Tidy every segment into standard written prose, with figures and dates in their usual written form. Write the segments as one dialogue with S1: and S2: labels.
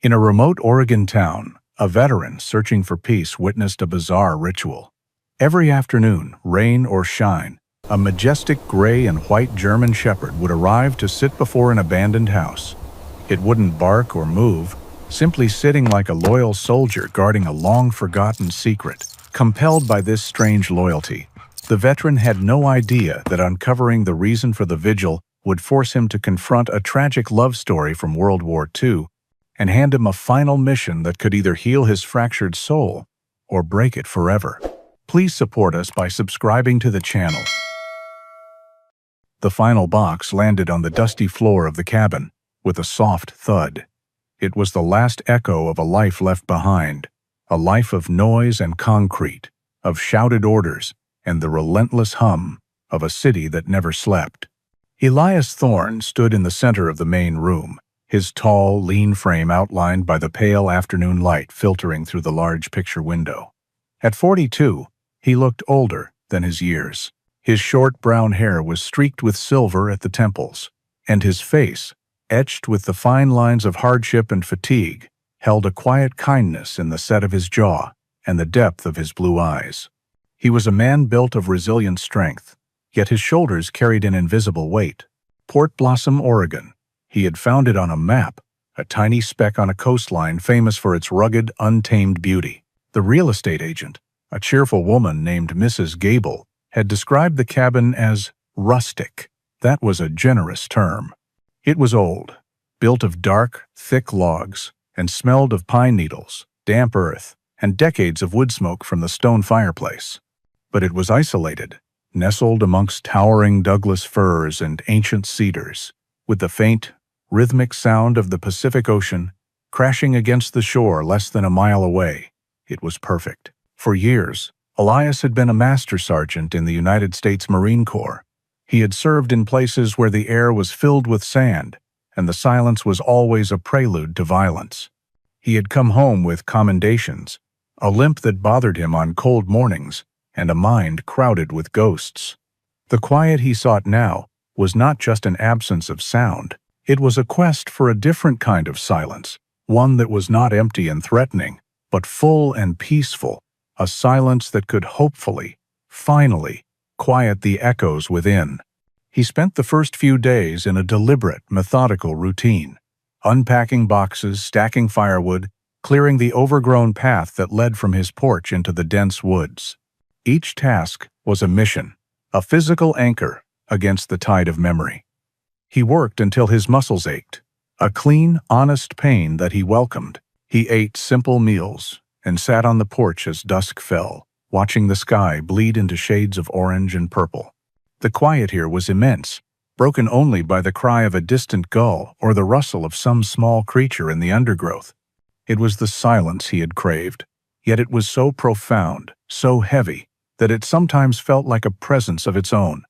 S1: In a remote Oregon town, a veteran searching for peace witnessed a bizarre ritual. Every afternoon, rain or shine, a majestic gray and white German shepherd would arrive to sit before an abandoned house. It wouldn't bark or move, simply sitting like a loyal soldier guarding a long-forgotten secret. Compelled by this strange loyalty, the veteran had no idea that uncovering the reason for the vigil would force him to confront a tragic love story from World War II and hand him a final mission that could either heal his fractured soul or break it forever. Please support us by subscribing to the channel. The final box landed on the dusty floor of the cabin with a soft thud. It was the last echo of a life left behind, a life of noise and concrete, of shouted orders, and the relentless hum of a city that never slept. Elias Thorne stood in the center of the main room, his tall, lean frame outlined by the pale afternoon light filtering through the large picture window. At 42, he looked older than his years. His short brown hair was streaked with silver at the temples, and his face, etched with the fine lines of hardship and fatigue, held a quiet kindness in the set of his jaw and the depth of his blue eyes. He was a man built of resilient strength, yet his shoulders carried an invisible weight. Port Blossom, Oregon. He had found it on a map, a tiny speck on a coastline famous for its rugged, untamed beauty. The real estate agent, a cheerful woman named Mrs. Gable, had described the cabin as rustic. That was a generous term. It was old, built of dark, thick logs, and smelled of pine needles, damp earth, and decades of wood smoke from the stone fireplace. But it was isolated, nestled amongst towering Douglas firs and ancient cedars, with the faint, rhythmic sound of the Pacific Ocean crashing against the shore less than a mile away. It was perfect. For years, Elias had been a master sergeant in the United States Marine Corps. He had served in places where the air was filled with sand, and the silence was always a prelude to violence. He had come home with commendations, a limp that bothered him on cold mornings, and a mind crowded with ghosts. The quiet he sought now was not just an absence of sound. It was a quest for a different kind of silence, one that was not empty and threatening, but full and peaceful, a silence that could hopefully, finally, quiet the echoes within. He spent the first few days in a deliberate, methodical routine, unpacking boxes, stacking firewood, clearing the overgrown path that led from his porch into the dense woods. Each task was a mission, a physical anchor against the tide of memory. He worked until his muscles ached, a clean, honest pain that he welcomed. He ate simple meals and sat on the porch as dusk fell, watching the sky bleed into shades of orange and purple. The quiet here was immense, broken only by the cry of a distant gull or the rustle of some small creature in the undergrowth. It was the silence he had craved, yet it was so profound, so heavy, that it sometimes felt like a presence of its own.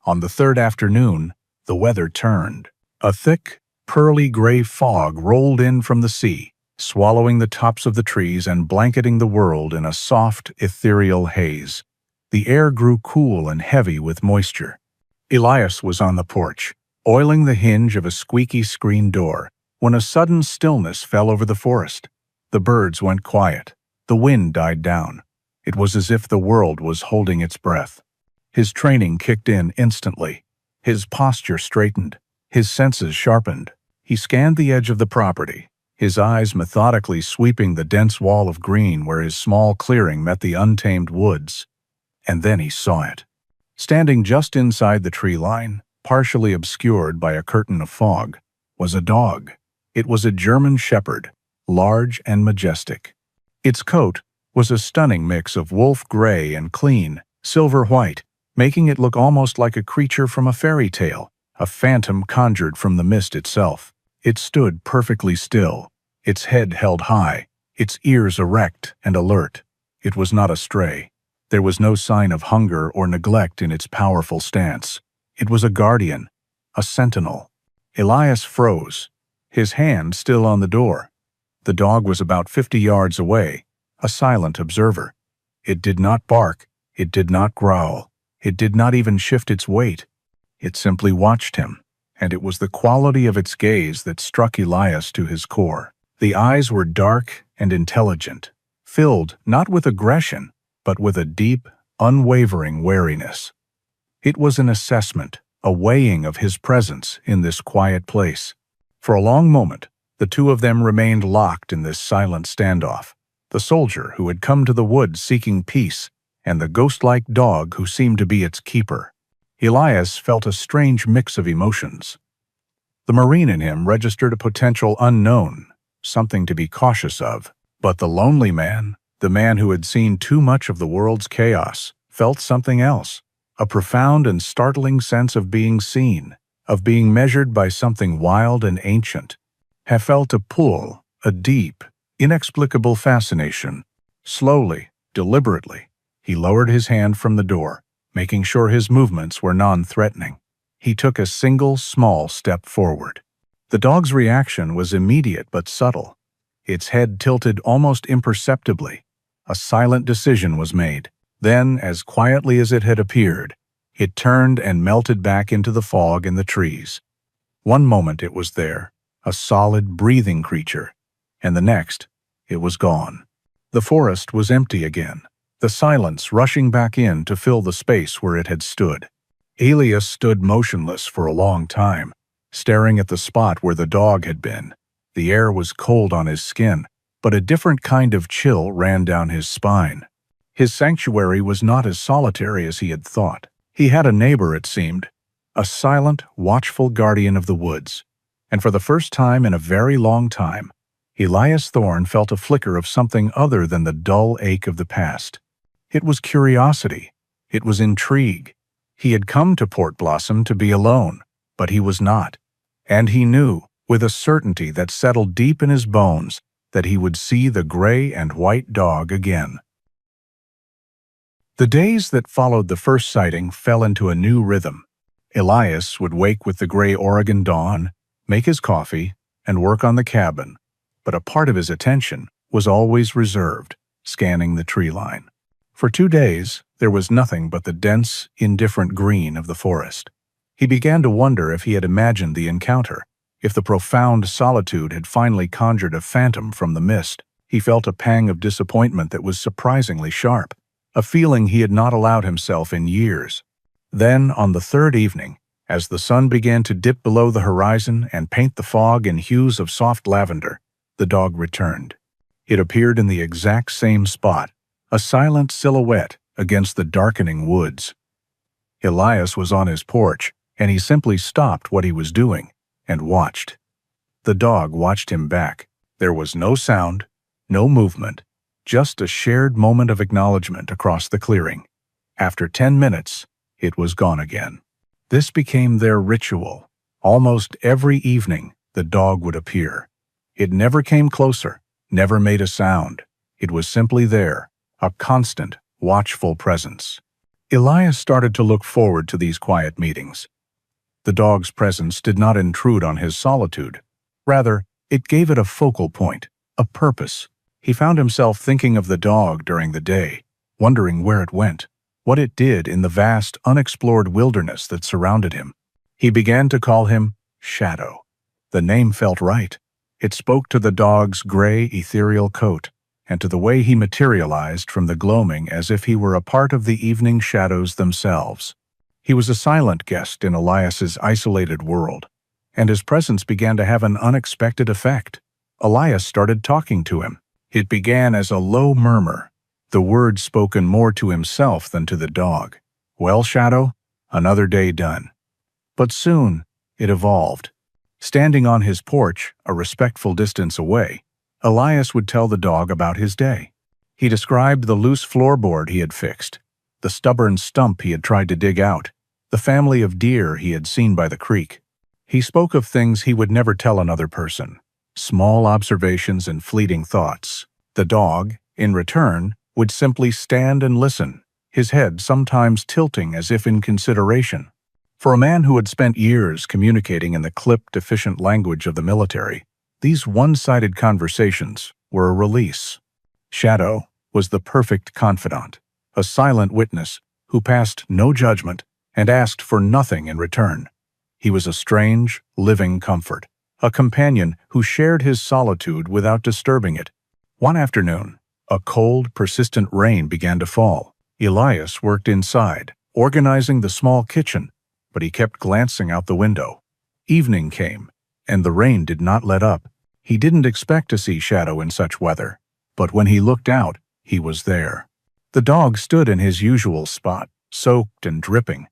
S1: On the third afternoon, the weather turned. A thick, pearly gray fog rolled in from the sea, swallowing the tops of the trees and blanketing the world in a soft, ethereal haze. The air grew cool and heavy with moisture. Elias was on the porch, oiling the hinge of a squeaky screen door, when a sudden stillness fell over the forest. The birds went quiet. The wind died down. It was as if the world was holding its breath. His training kicked in instantly. His posture straightened. His senses sharpened. He scanned the edge of the property, his eyes methodically sweeping the dense wall of green where his small clearing met the untamed woods. And then he saw it. Standing just inside the tree line, partially obscured by a curtain of fog, was a dog. It was a German shepherd, large and majestic. Its coat was a stunning mix of wolf gray and clean, silver white, making it look almost like a creature from a fairy tale, a phantom conjured from the mist itself. It stood perfectly still, its head held high, its ears erect and alert. It was not a stray. There was no sign of hunger or neglect in its powerful stance. It was a guardian, a sentinel. Elias froze, his hand still on the door. The dog was about 50 yards away, a silent observer. It did not bark, it did not growl, it did not even shift its weight. It simply watched him, and it was the quality of its gaze that struck Elias to his core. The eyes were dark and intelligent, filled not with aggression, but with a deep, unwavering wariness. It was an assessment, a weighing of his presence in this quiet place. For a long moment, the two of them remained locked in this silent standoff. The soldier who had come to the woods seeking peace, and the ghost-like dog who seemed to be its keeper. Elias felt a strange mix of emotions. The Marine in him registered a potential unknown, something to be cautious of. But the lonely man, the man who had seen too much of the world's chaos, felt something else, a profound and startling sense of being seen, of being measured by something wild and ancient. He felt a pull, a deep, inexplicable fascination. Slowly, deliberately, he lowered his hand from the door, making sure his movements were non-threatening. He took a single, small step forward. The dog's reaction was immediate but subtle. Its head tilted almost imperceptibly. A silent decision was made. Then, as quietly as it had appeared, it turned and melted back into the fog in the trees. One moment it was there, a solid, breathing creature, and the next, it was gone. The forest was empty again, the silence rushing back in to fill the space where it had stood. Elias stood motionless for a long time, staring at the spot where the dog had been. The air was cold on his skin, but a different kind of chill ran down his spine. His sanctuary was not as solitary as he had thought. He had a neighbor, it seemed, a silent, watchful guardian of the woods. And for the first time in a very long time, Elias Thorne felt a flicker of something other than the dull ache of the past. It was curiosity. It was intrigue. He had come to Port Blossom to be alone, but he was not. And he knew, with a certainty that settled deep in his bones, that he would see the gray and white dog again. The days that followed the first sighting fell into a new rhythm. Elias would wake with the gray Oregon dawn, make his coffee, and work on the cabin, but a part of his attention was always reserved, scanning the tree line. For 2 days, there was nothing but the dense, indifferent green of the forest. He began to wonder if he had imagined the encounter, if the profound solitude had finally conjured a phantom from the mist. He felt a pang of disappointment that was surprisingly sharp, a feeling he had not allowed himself in years. Then, on the third evening, as the sun began to dip below the horizon and paint the fog in hues of soft lavender, the dog returned. It appeared in the exact same spot, a silent silhouette against the darkening woods. Elias was on his porch, and he simply stopped what he was doing and watched. The dog watched him back. There was no sound, no movement, just a shared moment of acknowledgement across the clearing. After 10 minutes, it was gone again. This became their ritual. Almost every evening, the dog would appear. It never came closer, never made a sound. It was simply there, a constant, watchful presence. Elias started to look forward to these quiet meetings. The dog's presence did not intrude on his solitude. Rather, it gave it a focal point, a purpose. He found himself thinking of the dog during the day, wondering where it went, what it did in the vast, unexplored wilderness that surrounded him. He began to call him Shadow. The name felt right. It spoke to the dog's gray, ethereal coat, and to the way he materialized from the gloaming as if he were a part of the evening shadows themselves. He was a silent guest in Elias's isolated world, and his presence began to have an unexpected effect. Elias started talking to him. It began as a low murmur, the words spoken more to himself than to the dog. "Well, Shadow, another day done." But soon, it evolved. Standing on his porch, a respectful distance away, Elias would tell the dog about his day. He described the loose floorboard he had fixed, the stubborn stump he had tried to dig out, the family of deer he had seen by the creek. He spoke of things he would never tell another person, small observations and fleeting thoughts. The dog, in return, would simply stand and listen, his head sometimes tilting as if in consideration. For a man who had spent years communicating in the clipped, efficient language of the military, these one-sided conversations were a release. Shadow was the perfect confidant, a silent witness who passed no judgment and asked for nothing in return. He was a strange, living comfort, a companion who shared his solitude without disturbing it. One afternoon, a cold, persistent rain began to fall. Elias worked inside, organizing the small kitchen, but he kept glancing out the window. Evening came, and the rain did not let up. He didn't expect to see Shadow in such weather, but when he looked out, he was there. The dog stood in his usual spot, soaked and dripping,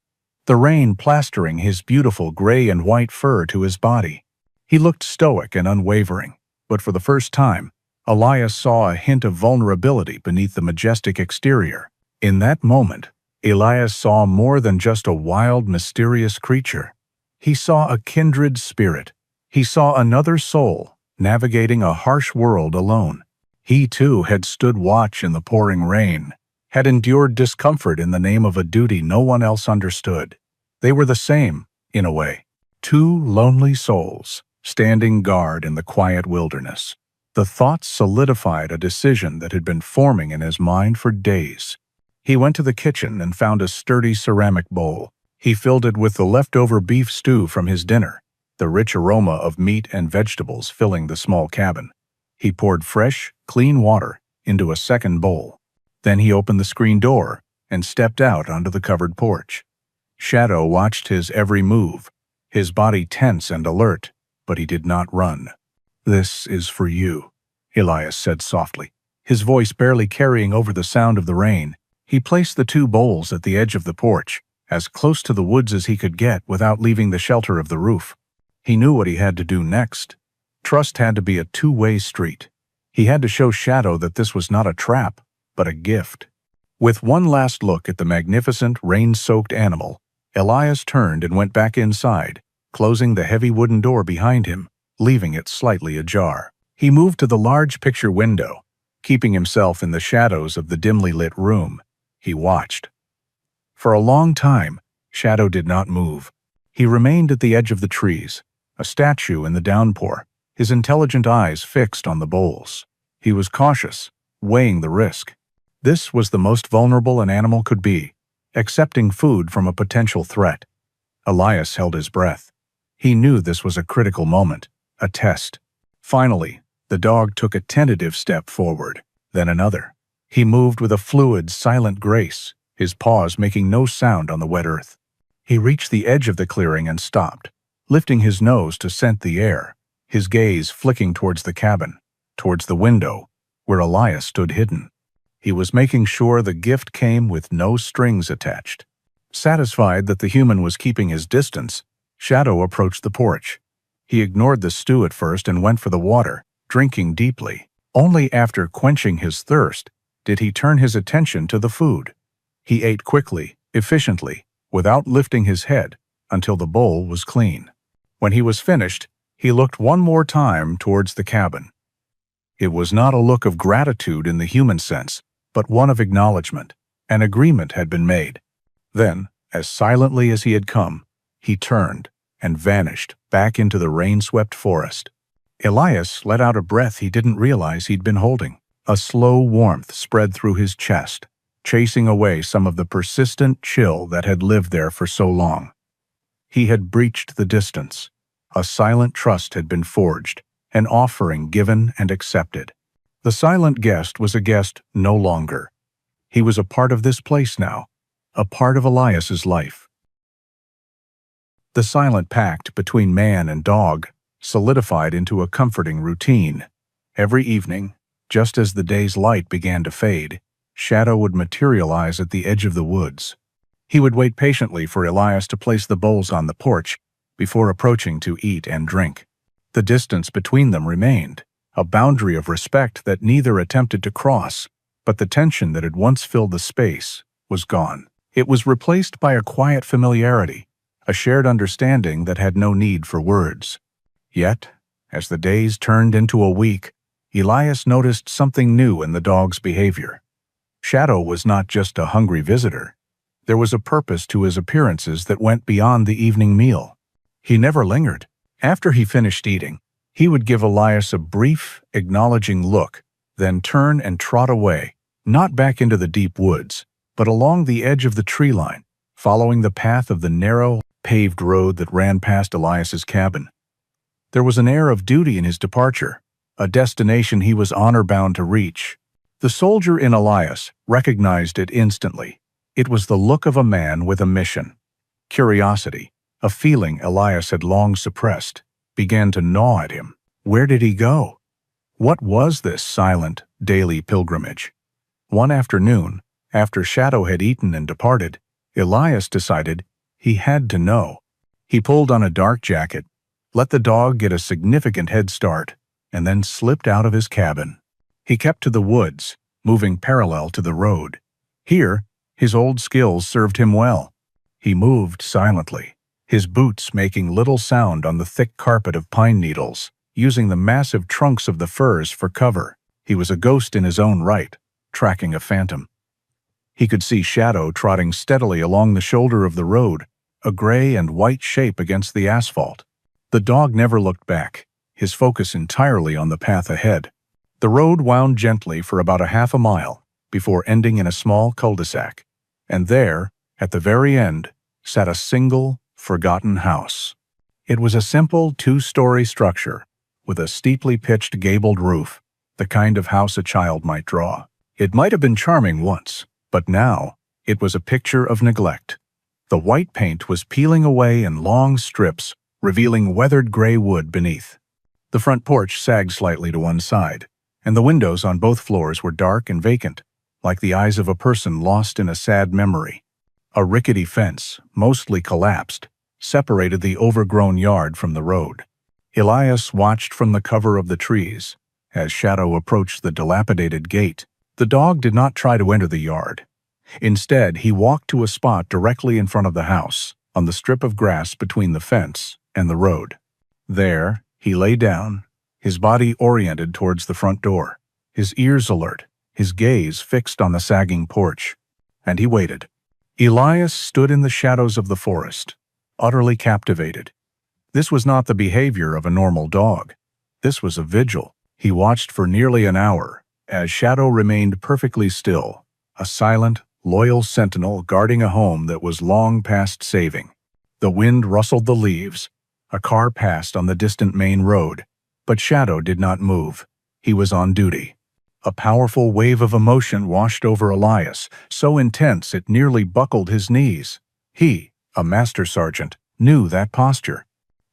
S1: the rain plastering his beautiful gray and white fur to his body. He looked stoic and unwavering, but for the first time, Elias saw a hint of vulnerability beneath the majestic exterior. In that moment, Elias saw more than just a wild, mysterious creature. He saw a kindred spirit. He saw another soul, navigating a harsh world alone. He too had stood watch in the pouring rain, had endured discomfort in the name of a duty no one else understood. They were the same, in a way. Two lonely souls, standing guard in the quiet wilderness. The thought solidified a decision that had been forming in his mind for days. He went to the kitchen and found a sturdy ceramic bowl. He filled it with the leftover beef stew from his dinner, the rich aroma of meat and vegetables filling the small cabin. He poured fresh, clean water into a second bowl. Then he opened the screen door and stepped out onto the covered porch. Shadow watched his every move, his body tense and alert, but he did not run. "This is for you," Elias said softly, his voice barely carrying over the sound of the rain. He placed the two bowls at the edge of the porch, as close to the woods as he could get without leaving the shelter of the roof. He knew what he had to do next. Trust had to be a two-way street. He had to show Shadow that this was not a trap, but a gift. With one last look at the magnificent, rain-soaked animal, Elias turned and went back inside, closing the heavy wooden door behind him, leaving it slightly ajar. He moved to the large picture window, keeping himself in the shadows of the dimly lit room. He watched. For a long time, Shadow did not move. He remained at the edge of the trees, a statue in the downpour, his intelligent eyes fixed on the bowls. He was cautious, weighing the risk. This was the most vulnerable an animal could be, accepting food from a potential threat. Elias held his breath. He knew this was a critical moment, a test. Finally, the dog took a tentative step forward, then another. He moved with a fluid, silent grace, his paws making no sound on the wet earth. He reached the edge of the clearing and stopped, lifting his nose to scent the air, his gaze flicking towards the cabin, towards the window, where Elias stood hidden. He was making sure the gift came with no strings attached. Satisfied that the human was keeping his distance, Shadow approached the porch. He ignored the stew at first and went for the water, drinking deeply. Only after quenching his thirst did he turn his attention to the food. He ate quickly, efficiently, without lifting his head, until the bowl was clean. When he was finished, he looked one more time towards the cabin. It was not a look of gratitude in the human sense, but one of acknowledgement. An agreement had been made. Then, as silently as he had come, he turned and vanished back into the rain-swept forest. Elias let out a breath he didn't realize he'd been holding. A slow warmth spread through his chest, chasing away some of the persistent chill that had lived there for so long. He had breached the distance. A silent trust had been forged, an offering given and accepted. The silent guest was a guest no longer. He was a part of this place now, a part of Elias's life. The silent pact between man and dog solidified into a comforting routine. Every evening, just as the day's light began to fade, Shadow would materialize at the edge of the woods. He would wait patiently for Elias to place the bowls on the porch before approaching to eat and drink. The distance between them remained, a boundary of respect that neither attempted to cross, but the tension that had once filled the space was gone. It was replaced by a quiet familiarity, a shared understanding that had no need for words. Yet, as the days turned into a week, Elias noticed something new in the dog's behavior. Shadow was not just a hungry visitor. There was a purpose to his appearances that went beyond the evening meal. He never lingered. After he finished eating, he would give Elias a brief, acknowledging look, then turn and trot away, not back into the deep woods, but along the edge of the tree line, following the path of the narrow, paved road that ran past Elias's cabin. There was an air of duty in his departure, a destination he was honor-bound to reach. The soldier in Elias recognized it instantly. It was the look of a man with a mission. Curiosity, a feeling Elias had long suppressed, began to gnaw at him. Where did he go? What was this silent, daily pilgrimage? One afternoon, after Shadow had eaten and departed, Elias decided he had to know. He pulled on a dark jacket, let the dog get a significant head start, and then slipped out of his cabin. He kept to the woods, moving parallel to the road. Here, his old skills served him well. He moved silently, his boots making little sound on the thick carpet of pine needles, using the massive trunks of the firs for cover. He was a ghost in his own right, tracking a phantom. He could see Shadow trotting steadily along the shoulder of the road, a gray and white shape against the asphalt. The dog never looked back, his focus entirely on the path ahead. The road wound gently for about a half a mile before ending in a small cul-de-sac, and there, at the very end, sat a single, forgotten house. It was a simple two-story structure with a steeply pitched gabled roof, the kind of house a child might draw. It might have been charming once, but now it was a picture of neglect. The white paint was peeling away in long strips, revealing weathered gray wood beneath. The front porch sagged slightly to one side, and the windows on both floors were dark and vacant, like the eyes of a person lost in a sad memory. A rickety fence, mostly collapsed, separated the overgrown yard from the road. Elias watched from the cover of the trees. As Shadow approached the dilapidated gate, the dog did not try to enter the yard. Instead, he walked to a spot directly in front of the house, on the strip of grass between the fence and the road. There, he lay down, his body oriented towards the front door, his ears alert, his gaze fixed on the sagging porch. And he waited. Elias stood in the shadows of the forest, utterly captivated. This was not the behavior of a normal dog. This was a vigil. He watched for nearly an hour, as Shadow remained perfectly still, a silent, loyal sentinel guarding a home that was long past saving. The wind rustled the leaves. A car passed on the distant main road, but Shadow did not move. He was on duty. A powerful wave of emotion washed over Elias, so intense it nearly buckled his knees. He, a master sergeant, knew that posture.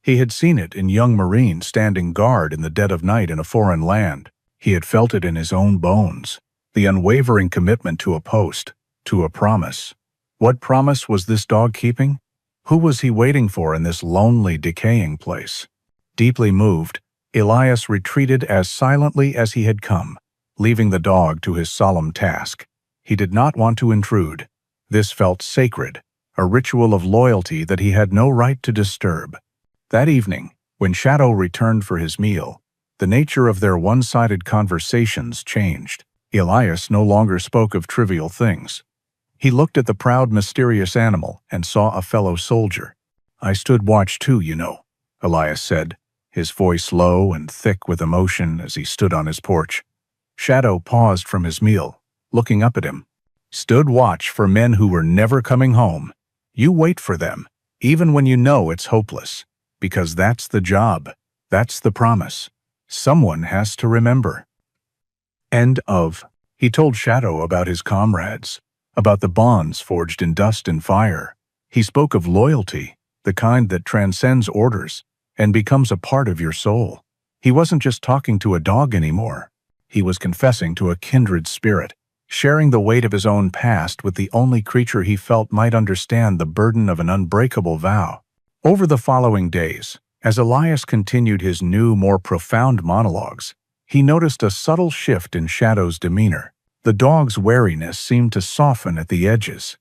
S1: He had seen it in young Marines standing guard in the dead of night in a foreign land. He had felt it in his own bones, the unwavering commitment to a post, to a promise. What promise was this dog keeping? Who was he waiting for in this lonely, decaying place? Deeply moved, Elias retreated as silently as he had come, leaving the dog to his solemn task. He did not want to intrude. This felt sacred, a ritual of loyalty that he had no right to disturb. That evening, when Shadow returned for his meal, the nature of their one-sided conversations changed. Elias no longer spoke of trivial things. He looked at the proud, mysterious animal and saw a fellow soldier. "I stood watch too, you know," Elias said, his voice low and thick with emotion as he stood on his porch. Shadow paused from his meal, looking up at him. "Stood watch for men who were never coming home. You wait for them, even when you know it's hopeless, because that's the job, that's the promise. Someone has to remember." End of. He told Shadow about his comrades, about the bonds forged in dust and fire. He spoke of loyalty, the kind that transcends orders and becomes a part of your soul. He wasn't just talking to a dog anymore. He was confessing to a kindred spirit, sharing the weight of his own past with the only creature he felt might understand the burden of an unbreakable vow. Over the following days, as Elias continued his new, more profound monologues, he noticed a subtle shift in Shadow's demeanor. The dog's wariness seemed to soften at the edges.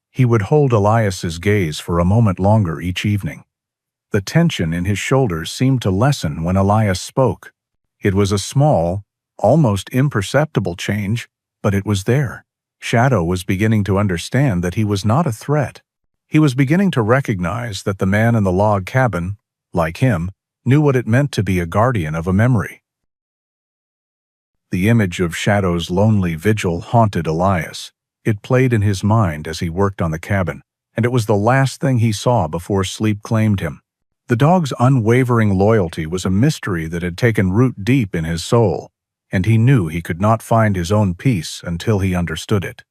S1: He would hold Elias's gaze for a moment longer each evening. The tension in his shoulders seemed to lessen when Elias spoke. It was a small, almost imperceptible change, but it was there. Shadow was beginning to understand that he was not a threat. He was beginning to recognize that the man in the log cabin, like him, knew what it meant to be a guardian of a memory. The image of Shadow's lonely vigil haunted Elias. It played in his mind as he worked on the cabin, and it was the last thing he saw before sleep claimed him. The dog's unwavering loyalty was a mystery that had taken root deep in his soul, and he knew he could not find his own peace until he understood it.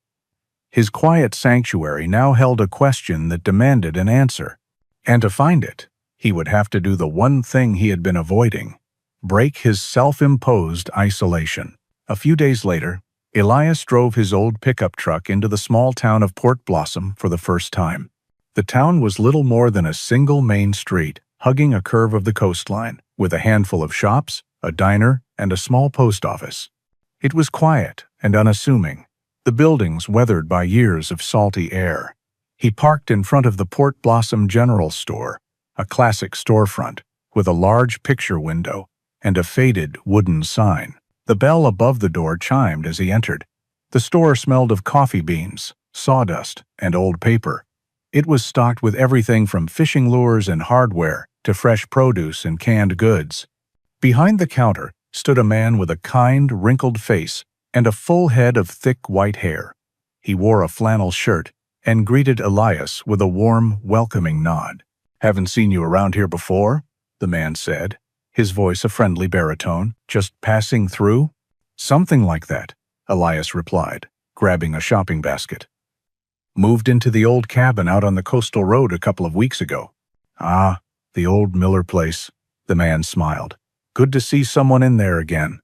S1: His quiet sanctuary now held a question that demanded an answer, and to find it, he would have to do the one thing he had been avoiding: break his self-imposed isolation. A few days later, Elias drove his old pickup truck into the small town of Port Blossom for the first time. The town was little more than a single main street, hugging a curve of the coastline, with a handful of shops, a diner, and a small post office. It was quiet and unassuming, the buildings weathered by years of salty air. He parked in front of the Port Blossom General Store, a classic storefront, with a large picture window and a faded wooden sign. The bell above the door chimed as he entered. The store smelled of coffee beans, sawdust, and old paper. It was stocked with everything from fishing lures and hardware to fresh produce and canned goods. Behind the counter stood a man with a kind, wrinkled face and a full head of thick white hair. He wore a flannel shirt and greeted Elias with a warm, welcoming nod. "Haven't seen you around here before," the man said, his voice a friendly baritone. "Just passing through?" "Something like that," Elias replied, grabbing a shopping basket. "Moved into the old cabin out on the coastal road a couple of weeks ago." "Ah, the old Miller place," the man smiled. "Good to see someone in there again.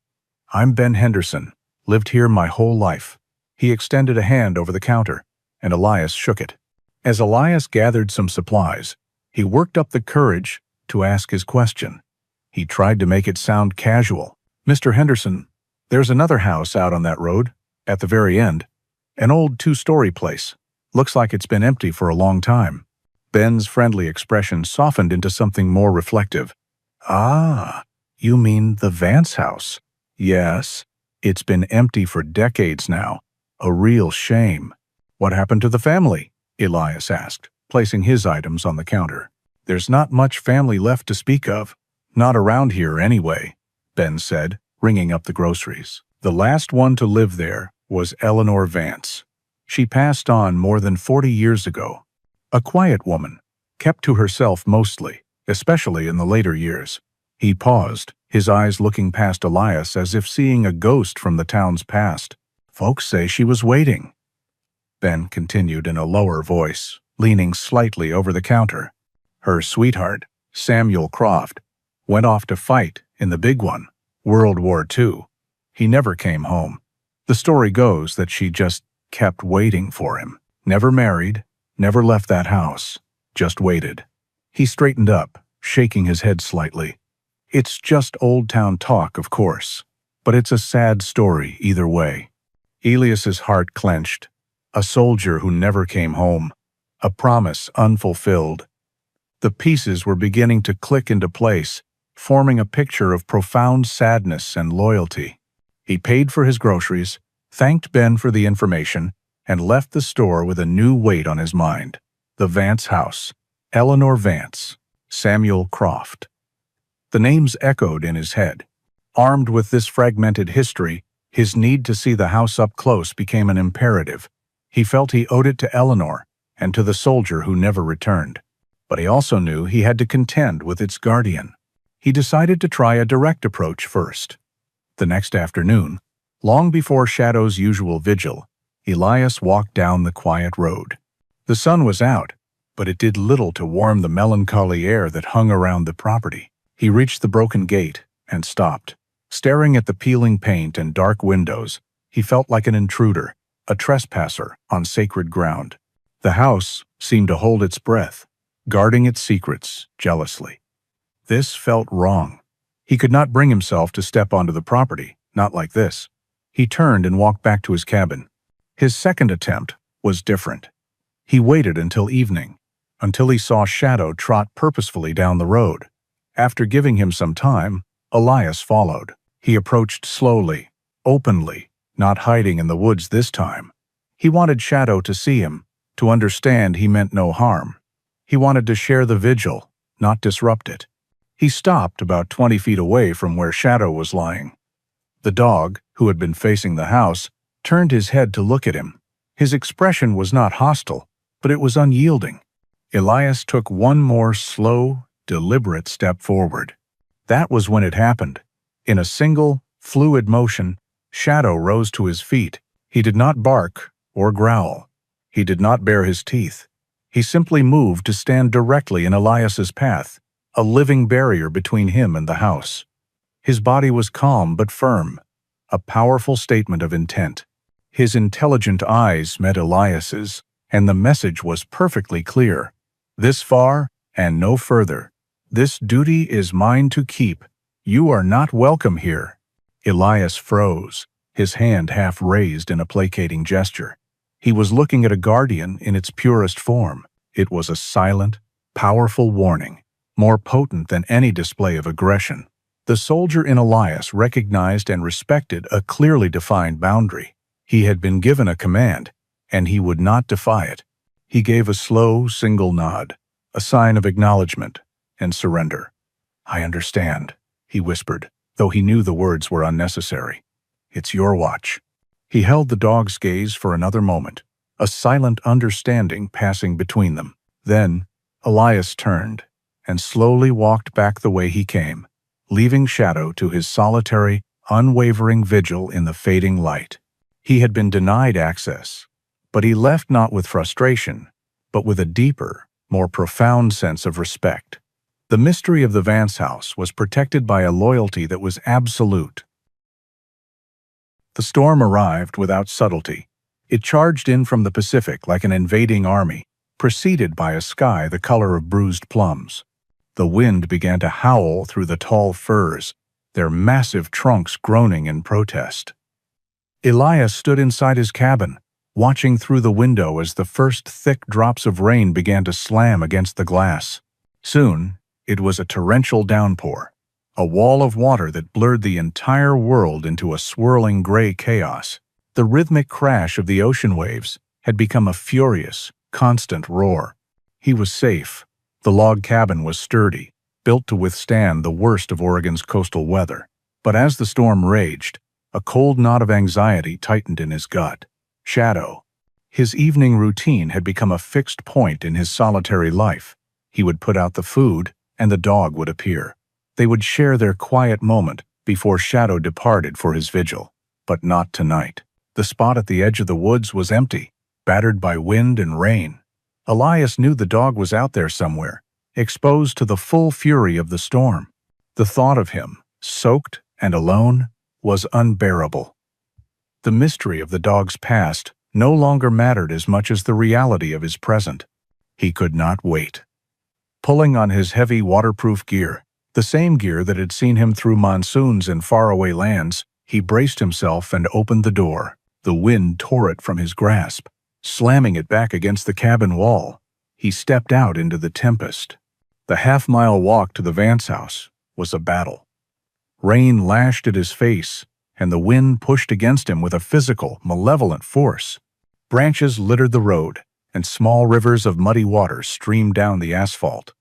S1: I'm Ben Henderson, lived here my whole life." He extended a hand over the counter, and Elias shook it. As Elias gathered some supplies, he worked up the courage to ask his question. He tried to make it sound casual. "Mr. Henderson, there's another house out on that road, at the very end. An old two-story place. Looks like it's been empty for a long time." Ben's friendly expression softened into something more reflective. "Ah, you mean the Vance house?" "Yes, it's been empty for decades now. A real shame." "What happened to the family?" Elias asked, placing his items on the counter. "There's not much family left to speak of. Not around here anyway," Ben said, ringing up the groceries. "The last one to live there was Eleanor Vance. She passed on more than 40 years ago. A quiet woman, kept to herself mostly, especially in the later years." He paused, his eyes looking past Elias as if seeing a ghost from the town's past. "Folks say she was waiting," Ben continued in a lower voice, leaning slightly over the counter. "Her sweetheart, Samuel Croft, went off to fight in the big one, World War II. He never came home. The story goes that she just kept waiting for him. Never married, never left that house, just waited." He straightened up, shaking his head slightly. "It's just old town talk, of course, but it's a sad story either way." Elias's heart clenched. A soldier who never came home. A promise unfulfilled. The pieces were beginning to click into place, forming a picture of profound sadness and loyalty. He paid for his groceries, thanked Ben for the information, and left the store with a new weight on his mind. The Vance house. Eleanor Vance. Samuel Croft. The names echoed in his head. Armed with this fragmented history, his need to see the house up close became an imperative. He felt he owed it to Eleanor and to the soldier who never returned. But he also knew he had to contend with its guardian. He decided to try a direct approach first. The next afternoon, long before Shadow's usual vigil, Elias walked down the quiet road. The sun was out, but it did little to warm the melancholy air that hung around the property. He reached the broken gate and stopped. Staring at the peeling paint and dark windows, he felt like an intruder, a trespasser on sacred ground. The house seemed to hold its breath, guarding its secrets jealously. This felt wrong. He could not bring himself to step onto the property, not like this. He turned and walked back to his cabin. His second attempt was different. He waited until evening, until he saw Shadow trot purposefully down the road. After giving him some time, Elias followed. He approached slowly, openly, not hiding in the woods this time. He wanted Shadow to see him, to understand he meant no harm. He wanted to share the vigil, not disrupt it. He stopped about 20 feet away from where Shadow was lying. The dog, who had been facing the house, turned his head to look at him. His expression was not hostile, but it was unyielding. Elias took one more slow, deliberate step forward. That was when it happened. In a single, fluid motion, Shadow rose to his feet. He did not bark or growl. He did not bare his teeth. He simply moved to stand directly in Elias's path, a living barrier between him and the house. His body was calm but firm, a powerful statement of intent. His intelligent eyes met Elias's, and the message was perfectly clear. This far and no further. This duty is mine to keep. You are not welcome here. Elias froze, his hand half raised in a placating gesture. He was looking at a guardian in its purest form. It was a silent, powerful warning, more potent than any display of aggression. The soldier in Elias recognized and respected a clearly defined boundary. He had been given a command, and he would not defy it. He gave a slow, single nod, a sign of acknowledgement and surrender. "I understand," he whispered, though he knew the words were unnecessary. "It's your watch." He held the dog's gaze for another moment, a silent understanding passing between them. Then, Elias turned and slowly walked back the way he came, leaving Shadow to his solitary, unwavering vigil in the fading light. He had been denied access, but he left not with frustration, but with a deeper, more profound sense of respect. The mystery of the Vance house was protected by a loyalty that was absolute. The storm arrived without subtlety. It charged in from the Pacific like an invading army, preceded by a sky the color of bruised plums. The wind began to howl through the tall firs, their massive trunks groaning in protest. Elias stood inside his cabin, watching through the window as the first thick drops of rain began to slam against the glass. Soon, it was a torrential downpour, a wall of water that blurred the entire world into a swirling gray chaos. The rhythmic crash of the ocean waves had become a furious, constant roar. He was safe. The log cabin was sturdy, built to withstand the worst of Oregon's coastal weather. But as the storm raged, a cold knot of anxiety tightened in his gut. Shadow. His evening routine had become a fixed point in his solitary life. He would put out the food, and the dog would appear. They would share their quiet moment before Shadow departed for his vigil. But not tonight. The spot at the edge of the woods was empty, battered by wind and rain. Elias knew the dog was out there somewhere, exposed to the full fury of the storm. The thought of him, soaked and alone, was unbearable. The mystery of the dog's past no longer mattered as much as the reality of his present. He could not wait. Pulling on his heavy waterproof gear, the same gear that had seen him through monsoons in faraway lands, he braced himself and opened the door. The wind tore it from his grasp, slamming it back against the cabin wall. He stepped out into the tempest. The half-mile walk to the Vance house was a battle. Rain lashed at his face, and the wind pushed against him with a physical, malevolent force. Branches littered the road, and small rivers of muddy water streamed down the asphalt.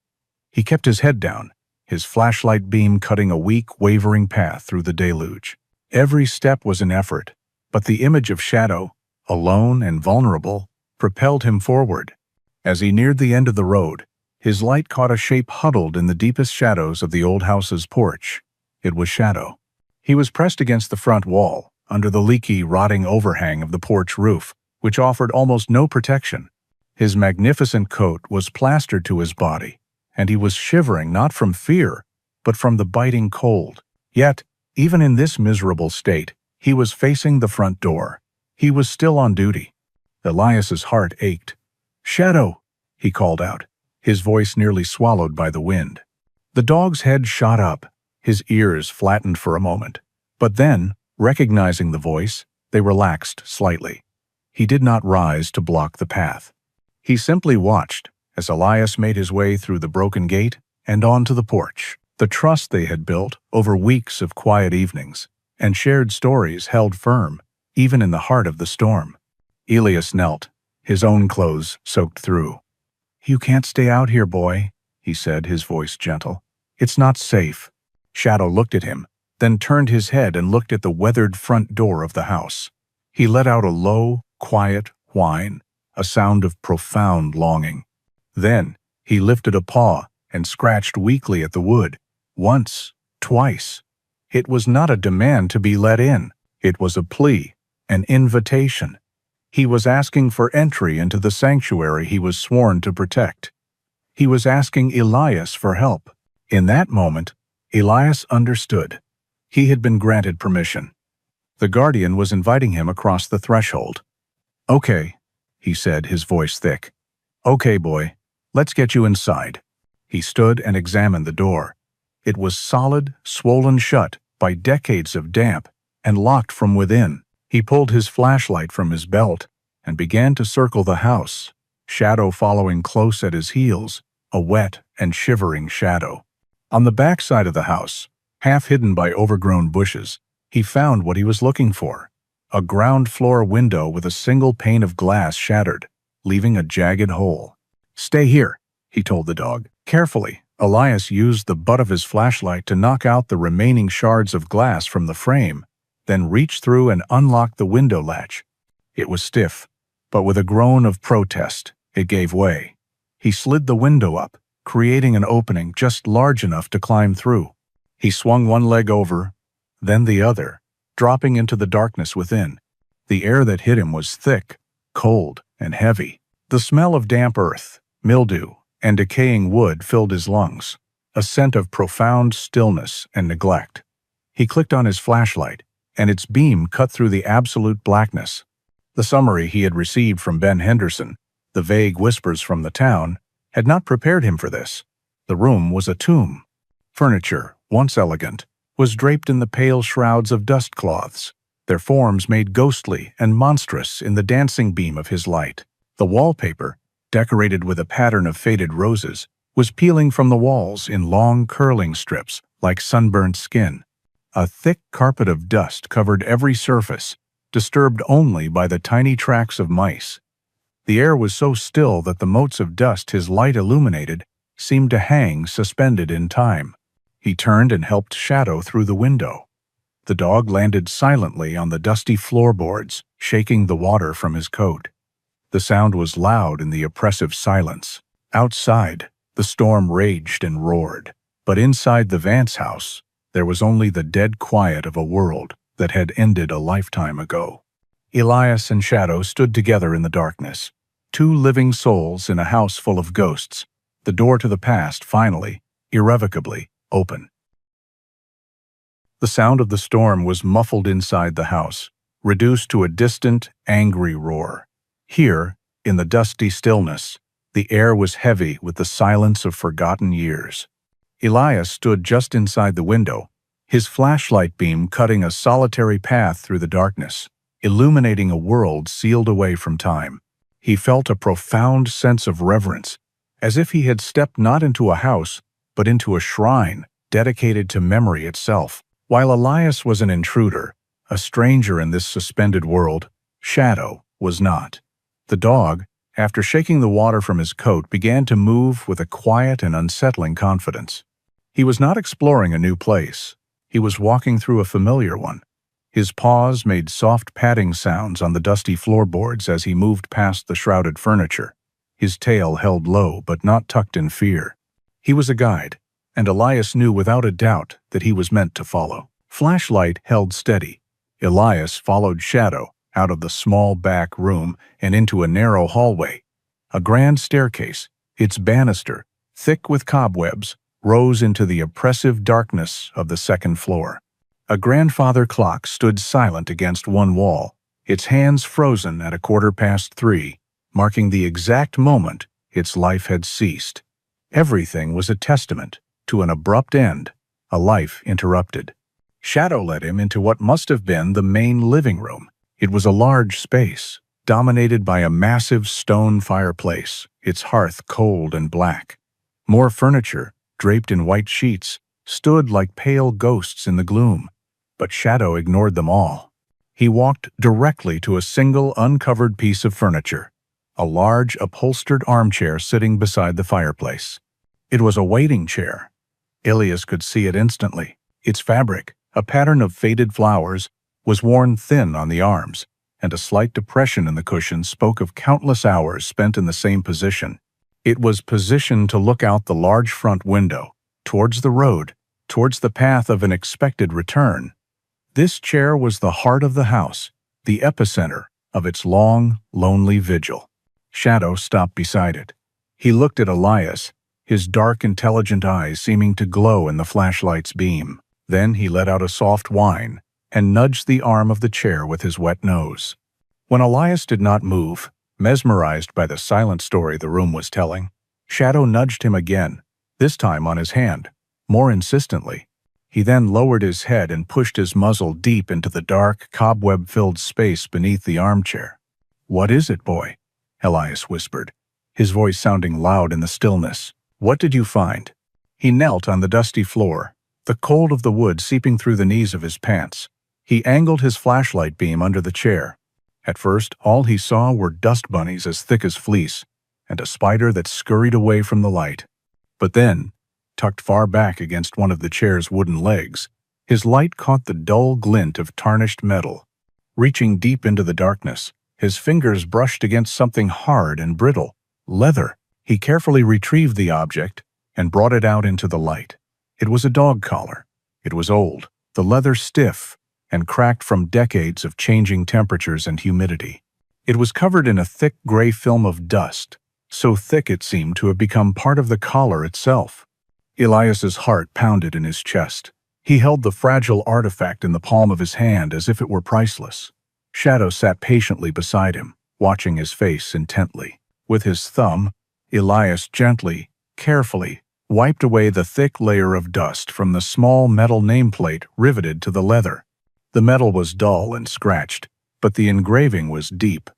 S1: He kept his head down, his flashlight beam cutting a weak, wavering path through the deluge. Every step was an effort, but the image of Shadow, alone and vulnerable, propelled him forward. As he neared the end of the road, his light caught a shape huddled in the deepest shadows of the old house's porch. It was Shadow. He was pressed against the front wall, under the leaky, rotting overhang of the porch roof, which offered almost no protection. His magnificent coat was plastered to his body, and he was shivering not from fear, but from the biting cold. Yet, even in this miserable state, he was facing the front door. He was still on duty. Elias's heart ached. "Shadow!" he called out, his voice nearly swallowed by the wind. The dog's head shot up, his ears flattened for a moment. But then, recognizing the voice, they relaxed slightly. He did not rise to block the path. He simply watched as Elias made his way through the broken gate and onto the porch. The trust they had built over weeks of quiet evenings and shared stories held firm, even in the heart of the storm. Elias knelt, his own clothes soaked through. "You can't stay out here, boy," he said, his voice gentle. "It's not safe." Shadow looked at him, then turned his head and looked at the weathered front door of the house. He let out a low, quiet whine, a sound of profound longing. Then he lifted a paw and scratched weakly at the wood. Once, twice. It was not a demand to be let in. It was a plea, an invitation. He was asking for entry into the sanctuary he was sworn to protect. He was asking Elias for help. In that moment, Elias understood. He had been granted permission. The guardian was inviting him across the threshold. "Okay," he said, his voice thick. "Okay, boy, let's get you inside." He stood and examined the door. It was solid, swollen shut by decades of damp, and locked from within. He pulled his flashlight from his belt and began to circle the house, Shadow following close at his heels, a wet and shivering Shadow. On the back side of the house, half hidden by overgrown bushes, he found what he was looking for: a ground-floor window with a single pane of glass shattered, leaving a jagged hole. "Stay here," he told the dog. Carefully, Elias used the butt of his flashlight to knock out the remaining shards of glass from the frame, then reached through and unlocked the window latch. It was stiff, but with a groan of protest, it gave way. He slid the window up, creating an opening just large enough to climb through. He swung one leg over, then the other, dropping into the darkness within. The air that hit him was thick, cold, and heavy. The smell of damp earth, mildew, and decaying wood filled his lungs, a scent of profound stillness and neglect. He clicked on his flashlight, and its beam cut through the absolute blackness. The summary he had received from Ben Henderson, the vague whispers from the town, had not prepared him for this. The room was a tomb. Furniture, once elegant, was draped in the pale shrouds of dust cloths, their forms made ghostly and monstrous in the dancing beam of his light. The wallpaper, decorated with a pattern of faded roses, was peeling from the walls in long curling strips like sunburnt skin. A thick carpet of dust covered every surface, disturbed only by the tiny tracks of mice. The air was so still that the motes of dust his light illuminated seemed to hang suspended in time. He turned and helped Shadow through the window. The dog landed silently on the dusty floorboards, shaking the water from his coat. The sound was loud in the oppressive silence. Outside, the storm raged and roared, but inside the Vance house, there was only the dead quiet of a world that had ended a lifetime ago. Elias and Shadow stood together in the darkness, two living souls in a house full of ghosts, the door to the past finally, irrevocably, open. The sound of the storm was muffled inside the house, reduced to a distant, angry roar. Here, in the dusty stillness, the air was heavy with the silence of forgotten years. Elias stood just inside the window, his flashlight beam cutting a solitary path through the darkness, illuminating a world sealed away from time. He felt a profound sense of reverence, as if he had stepped not into a house, but into a shrine dedicated to memory itself. While Elias was an intruder, a stranger in this suspended world, Shadow was not. The dog, after shaking the water from his coat, began to move with a quiet and unsettling confidence. He was not exploring a new place. He was walking through a familiar one. His paws made soft padding sounds on the dusty floorboards as he moved past the shrouded furniture, his tail held low but not tucked in fear. He was a guide, and Elias knew without a doubt that he was meant to follow. Flashlight held steady. Elias followed Shadow out of the small back room and into a narrow hallway. A grand staircase, its banister, thick with cobwebs, rose into the oppressive darkness of the second floor. A grandfather clock stood silent against one wall, its hands frozen at 3:15, marking the exact moment its life had ceased. Everything was a testament to an abrupt end, a life interrupted. Shadow led him into what must have been the main living room. It was a large space, dominated by a massive stone fireplace, its hearth cold and black. More furniture, draped in white sheets, stood like pale ghosts in the gloom, but Shadow ignored them all. He walked directly to a single uncovered piece of furniture, a large upholstered armchair sitting beside the fireplace. It was a waiting chair. Elias could see it instantly. Its fabric, a pattern of faded flowers, was worn thin on the arms, and a slight depression in the cushion spoke of countless hours spent in the same position. It was positioned to look out the large front window, towards the road, towards the path of an expected return. This chair was the heart of the house, the epicenter of its long, lonely vigil. Shadow stopped beside it. He looked at Elias, his dark, intelligent eyes seeming to glow in the flashlight's beam. Then he let out a soft whine and nudged the arm of the chair with his wet nose. When Elias did not move, mesmerized by the silent story the room was telling, Shadow nudged him again, this time on his hand, more insistently. He then lowered his head and pushed his muzzle deep into the dark, cobweb-filled space beneath the armchair. "What is it, boy?" Elias whispered, his voice sounding loud in the stillness. "What did you find?" He knelt on the dusty floor, the cold of the wood seeping through the knees of his pants. He angled his flashlight beam under the chair. At first, all he saw were dust bunnies as thick as fleece, and a spider that scurried away from the light. But then, tucked far back against one of the chair's wooden legs, his light caught the dull glint of tarnished metal. Reaching deep into the darkness, his fingers brushed against something hard and brittle, leather. He carefully retrieved the object and brought it out into the light. It was a dog collar. It was old, the leather stiff, and cracked from decades of changing temperatures and humidity. It was covered in a thick gray film of dust, so thick it seemed to have become part of the collar itself. Elias's heart pounded in his chest. He held the fragile artifact in the palm of his hand as if it were priceless. Shadow sat patiently beside him, watching his face intently. With his thumb, Elias gently, carefully, wiped away the thick layer of dust from the small metal nameplate riveted to the leather. The metal was dull and scratched, but the engraving was deep.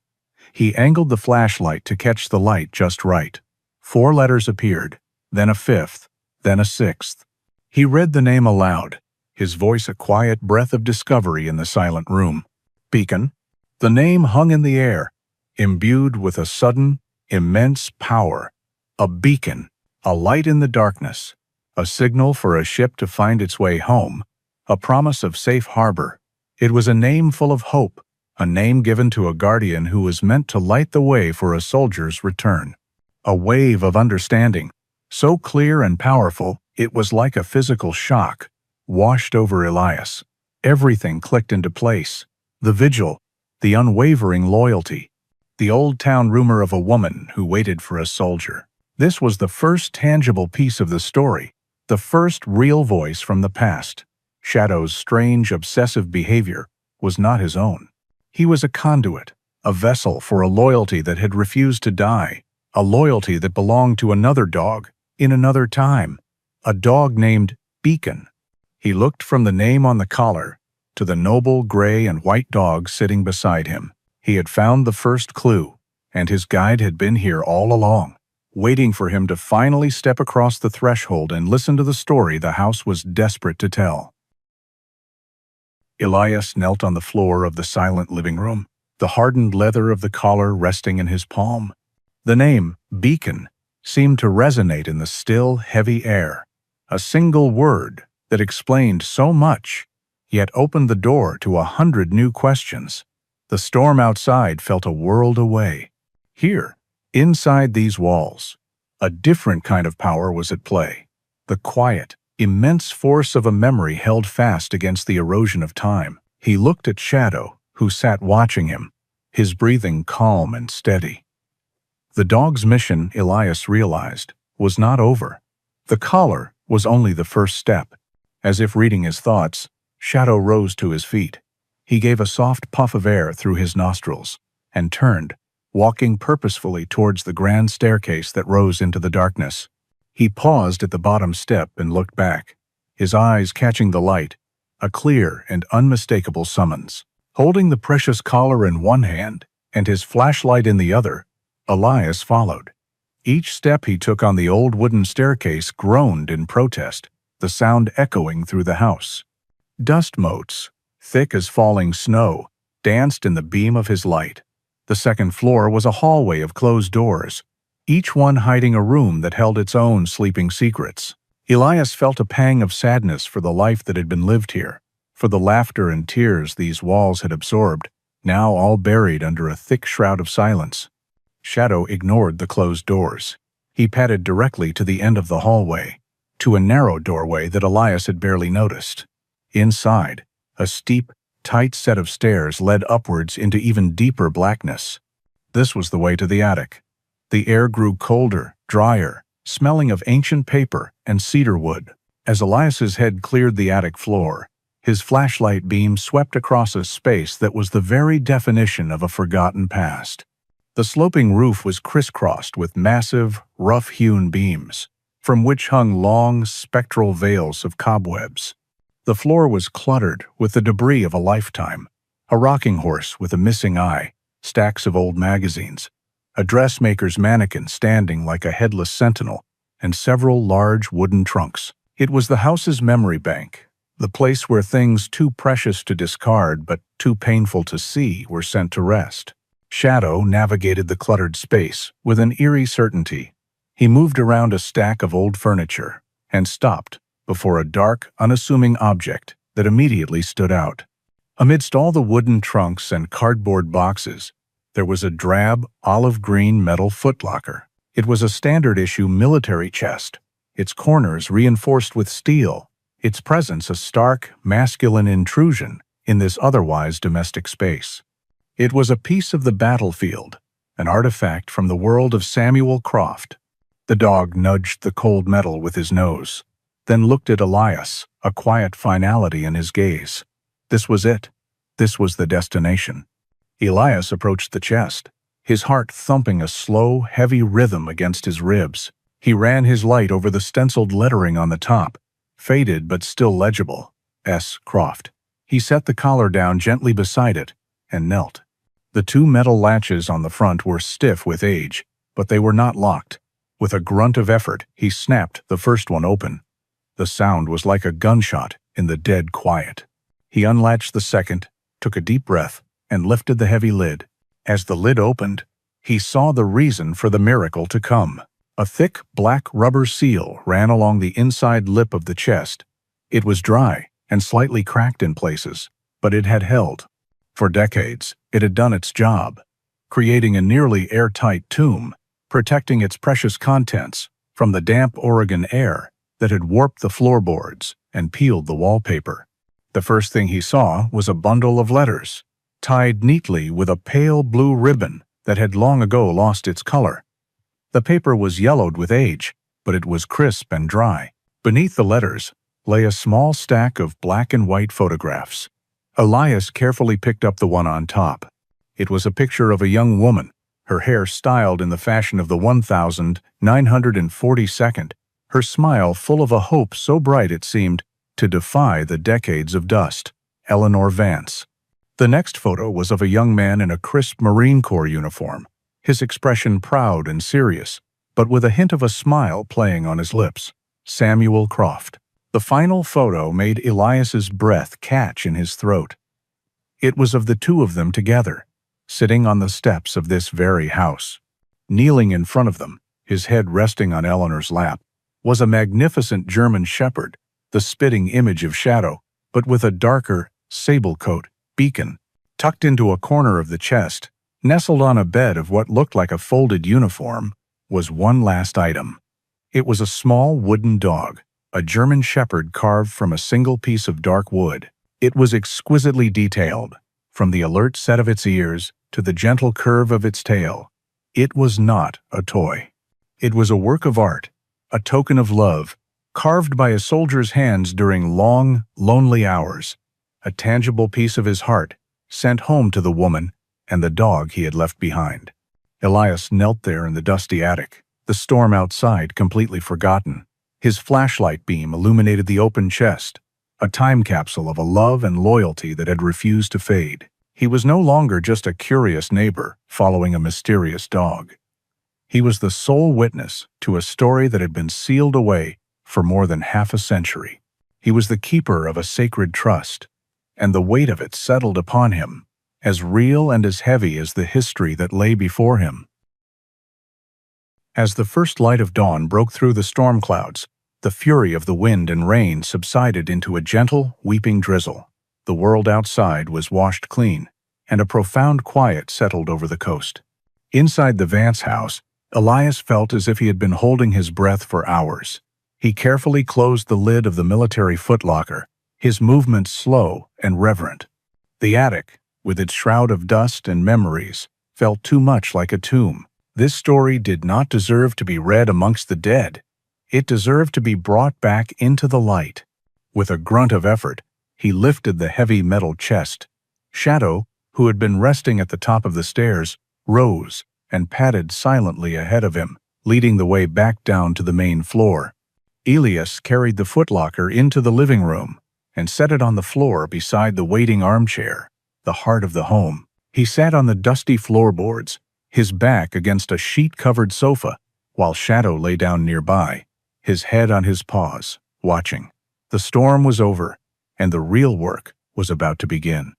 S1: He angled the flashlight to catch the light just right. 4 letters appeared, then a 5th, then a 6th. He read the name aloud, his voice a quiet breath of discovery in the silent room. Beacon. The name hung in the air, imbued with a sudden, immense power. A beacon, a light in the darkness, a signal for a ship to find its way home, a promise of safe harbor. It was a name full of hope, a name given to a guardian who was meant to light the way for a soldier's return. A wave of understanding, so clear and powerful it was like a physical shock, washed over Elias. Everything clicked into place. The vigil, the unwavering loyalty, the old town rumor of a woman who waited for a soldier. This was the first tangible piece of the story, the first real voice from the past. Shadow's strange, obsessive behavior was not his own. He was a conduit, a vessel for a loyalty that had refused to die, a loyalty that belonged to another dog, in another time, a dog named Beacon. He looked from the name on the collar to the noble gray and white dog sitting beside him. He had found the first clue, and his guide had been here all along, waiting for him to finally step across the threshold and listen to the story the house was desperate to tell. Elias knelt on the floor of the silent living room, the hardened leather of the collar resting in his palm. The name, Beacon, seemed to resonate in the still, heavy air, a single word that explained so much, yet opened the door to 100 new questions. The storm outside felt a world away. Here, inside these walls, a different kind of power was at play. The quiet, immense force of a memory held fast against the erosion of time. He looked at Shadow, who sat watching him, his breathing calm and steady. The dog's mission, Elias realized, was not over. The collar was only the first step. As if reading his thoughts, Shadow rose to his feet. He gave a soft puff of air through his nostrils and turned, walking purposefully towards the grand staircase that rose into the darkness. He paused at the bottom step and looked back, his eyes catching the light, a clear and unmistakable summons. Holding the precious collar in one hand and his flashlight in the other, Elias followed. Each step he took on the old wooden staircase groaned in protest, the sound echoing through the house. Dust motes, thick as falling snow, danced in the beam of his light. The second floor was a hallway of closed doors, each one hiding a room that held its own sleeping secrets. Elias felt a pang of sadness for the life that had been lived here, for the laughter and tears these walls had absorbed, now all buried under a thick shroud of silence. Shadow ignored the closed doors. He padded directly to the end of the hallway, to a narrow doorway that Elias had barely noticed. Inside, a steep, tight set of stairs led upwards into even deeper blackness. This was the way to the attic. The air grew colder, drier, smelling of ancient paper and cedar wood. As Elias's head cleared the attic floor, his flashlight beam swept across a space that was the very definition of a forgotten past. The sloping roof was crisscrossed with massive, rough-hewn beams, from which hung long, spectral veils of cobwebs. The floor was cluttered with the debris of a lifetime: a rocking horse with a missing eye, stacks of old magazines, a dressmaker's mannequin standing like a headless sentinel, and several large wooden trunks. It was the house's memory bank, the place where things too precious to discard but too painful to see were sent to rest. Shadow navigated the cluttered space with an eerie certainty. He moved around a stack of old furniture and stopped before a dark, unassuming object that immediately stood out. Amidst all the wooden trunks and cardboard boxes, there was a drab, olive-green metal footlocker. It was a standard-issue military chest, its corners reinforced with steel, its presence a stark, masculine intrusion in this otherwise domestic space. It was a piece of the battlefield, an artifact from the world of Samuel Croft. The dog nudged the cold metal with his nose, then looked at Elias, a quiet finality in his gaze. This was it. This was the destination. Elias approached the chest, his heart thumping a slow, heavy rhythm against his ribs. He ran his light over the stenciled lettering on the top, faded but still legible, S. Croft. He set the collar down gently beside it and knelt. The two metal latches on the front were stiff with age, but they were not locked. With a grunt of effort, he snapped the first one open. The sound was like a gunshot in the dead quiet. He unlatched the second, took a deep breath, and lifted the heavy lid. As the lid opened, he saw the reason for the miracle to come. A thick, black rubber seal ran along the inside lip of the chest. It was dry and slightly cracked in places, but it had held. For decades, it had done its job, creating a nearly airtight tomb, protecting its precious contents from the damp Oregon air that had warped the floorboards and peeled the wallpaper. The first thing he saw was a bundle of letters, tied neatly with a pale blue ribbon that had long ago lost its color. The paper was yellowed with age, but it was crisp and dry. Beneath the letters lay a small stack of black and white photographs. Elias carefully picked up the one on top. It was a picture of a young woman, her hair styled in the fashion of the 1942nd, her smile full of a hope so bright it seemed to defy the decades of dust. Eleanor Vance. The next photo was of a young man in a crisp Marine Corps uniform, his expression proud and serious, but with a hint of a smile playing on his lips. Samuel Croft. The final photo made Elias's breath catch in his throat. It was of the two of them together, sitting on the steps of this very house. Kneeling in front of them, his head resting on Eleanor's lap, was a magnificent German shepherd, the spitting image of Shadow, but with a darker, sable-coat beacon. Tucked into a corner of the chest, nestled on a bed of what looked like a folded uniform, was one last item. It was a small wooden dog, a German shepherd carved from a single piece of dark wood. It was exquisitely detailed, from the alert set of its ears to the gentle curve of its tail. It was not a toy. It was a work of art, a token of love, carved by a soldier's hands during long, lonely hours, a tangible piece of his heart, sent home to the woman and the dog he had left behind. Elias knelt there in the dusty attic, the storm outside completely forgotten. His flashlight beam illuminated the open chest, a time capsule of a love and loyalty that had refused to fade. He was no longer just a curious neighbor following a mysterious dog. He was the sole witness to a story that had been sealed away for more than half a century. He was the keeper of a sacred trust, and the weight of it settled upon him, as real and as heavy as the history that lay before him. As the first light of dawn broke through the storm clouds, the fury of the wind and rain subsided into a gentle, weeping drizzle. The world outside was washed clean, and a profound quiet settled over the coast. Inside the Vance house, Elias felt as if he had been holding his breath for hours. He carefully closed the lid of the military footlocker, his movements slow and reverent. The attic, with its shroud of dust and memories, felt too much like a tomb. This story did not deserve to be read amongst the dead. It deserved to be brought back into the light. With a grunt of effort, he lifted the heavy metal chest. Shadow, who had been resting at the top of the stairs, rose and padded silently ahead of him, leading the way back down to the main floor. Elias carried the footlocker into the living room and set it on the floor beside the waiting armchair, the heart of the home. He sat on the dusty floorboards, his back against a sheet-covered sofa, while Shadow lay down nearby, his head on his paws, watching. The storm was over, and the real work was about to begin.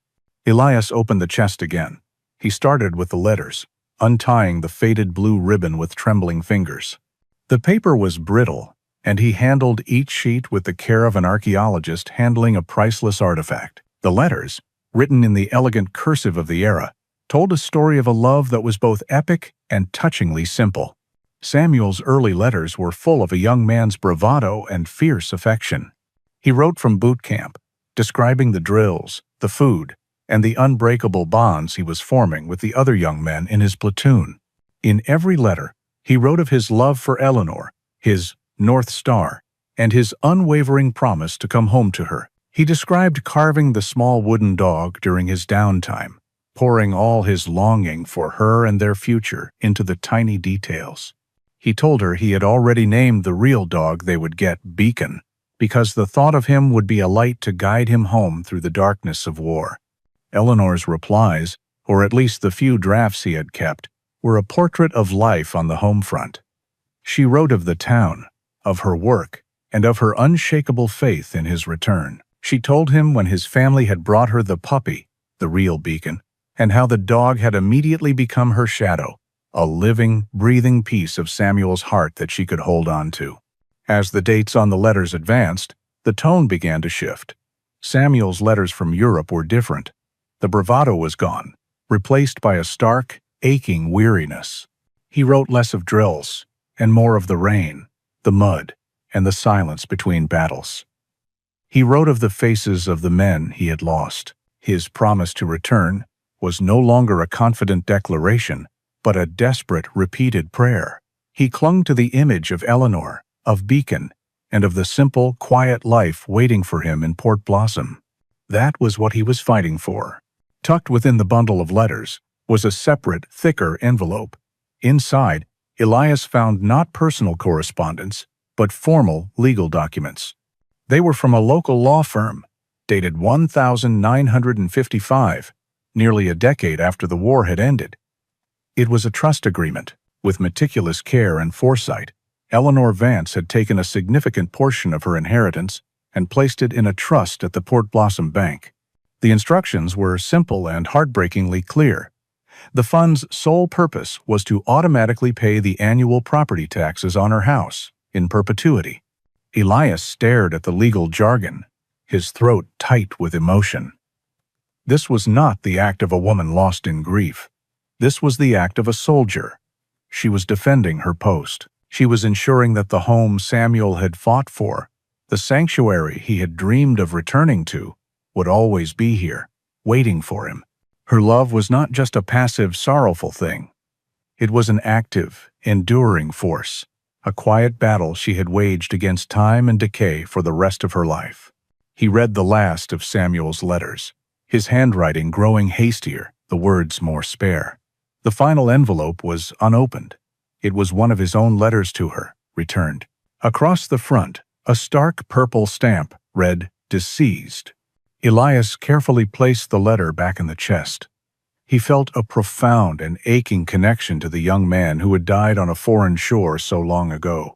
S1: Elias opened the chest again. He started with the letters, untying the faded blue ribbon with trembling fingers. The paper was brittle, and he handled each sheet with the care of an archaeologist handling a priceless artifact. The letters, written in the elegant cursive of the era, told a story of a love that was both epic and touchingly simple. Samuel's early letters were full of a young man's bravado and fierce affection. He wrote from boot camp, describing the drills, the food, and the unbreakable bonds he was forming with the other young men in his platoon. In every letter, he wrote of his love for Eleanor, his North Star, and his unwavering promise to come home to her. He described carving the small wooden dog during his downtime, pouring all his longing for her and their future into the tiny details. He told her he had already named the real dog they would get Beacon, because the thought of him would be a light to guide him home through the darkness of war. Eleanor's replies, or at least the few drafts he had kept, were a portrait of life on the home front. She wrote of the town, of her work, and of her unshakable faith in his return. She told him when his family had brought her the puppy, the real Beacon, and how the dog had immediately become her shadow, a living, breathing piece of Samuel's heart that she could hold on to. As the dates on the letters advanced, the tone began to shift. Samuel's letters from Europe were different. The bravado was gone, replaced by a stark, aching weariness. He wrote less of drills, and more of the rain, the mud, and the silence between battles. He wrote of the faces of the men he had lost. His promise to return was no longer a confident declaration, but a desperate, repeated prayer. He clung to the image of Eleanor, of Beacon, and of the simple, quiet life waiting for him in Port Blossom. That was what he was fighting for. Tucked within the bundle of letters was a separate, thicker envelope. Inside, Elias found not personal correspondence, but formal legal documents. They were from a local law firm, dated 1955, nearly a decade after the war had ended. It was a trust agreement. With meticulous care and foresight, Eleanor Vance had taken a significant portion of her inheritance and placed it in a trust at the Port Blossom Bank. The instructions were simple and heartbreakingly clear. The fund's sole purpose was to automatically pay the annual property taxes on her house, in perpetuity. Elias stared at the legal jargon, his throat tight with emotion. This was not the act of a woman lost in grief. This was the act of a soldier. She was defending her post. She was ensuring that the home Samuel had fought for, the sanctuary he had dreamed of returning to, would always be here, waiting for him. Her love was not just a passive, sorrowful thing. It was an active, enduring force, a quiet battle she had waged against time and decay for the rest of her life. He read the last of Samuel's letters, his handwriting growing hastier, the words more spare. The final envelope was unopened. It was one of his own letters to her, returned. Across the front, a stark purple stamp read, "Deceased." Elias carefully placed the letter back in the chest. He felt a profound and aching connection to the young man who had died on a foreign shore so long ago.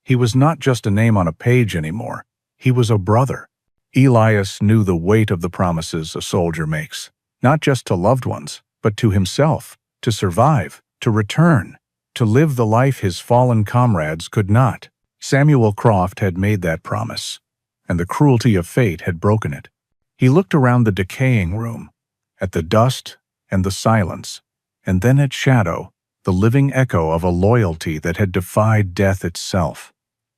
S1: He was not just a name on a page anymore. He was a brother. Elias knew the weight of the promises a soldier makes, not just to loved ones, but to himself, to survive, to return, to live the life his fallen comrades could not. Samuel Croft had made that promise, and the cruelty of fate had broken it. He looked around the decaying room, at the dust and the silence, and then at Shadow, the living echo of a loyalty that had defied death itself.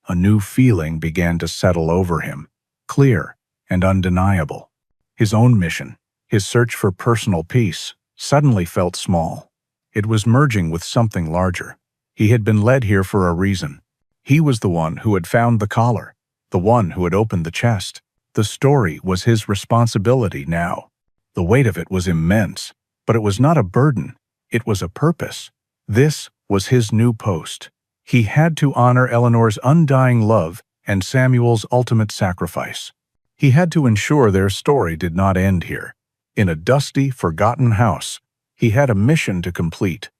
S1: A new feeling began to settle over him, clear and undeniable. His own mission, his search for personal peace, suddenly felt small. It was merging with something larger. He had been led here for a reason. He was the one who had found the collar, the one who had opened the chest. The story was his responsibility now. The weight of it was immense, but it was not a burden. It was a purpose. This was his new post. He had to honor Eleanor's undying love and Samuel's ultimate sacrifice. He had to ensure their story did not end here. In a dusty, forgotten house, he had a mission to complete.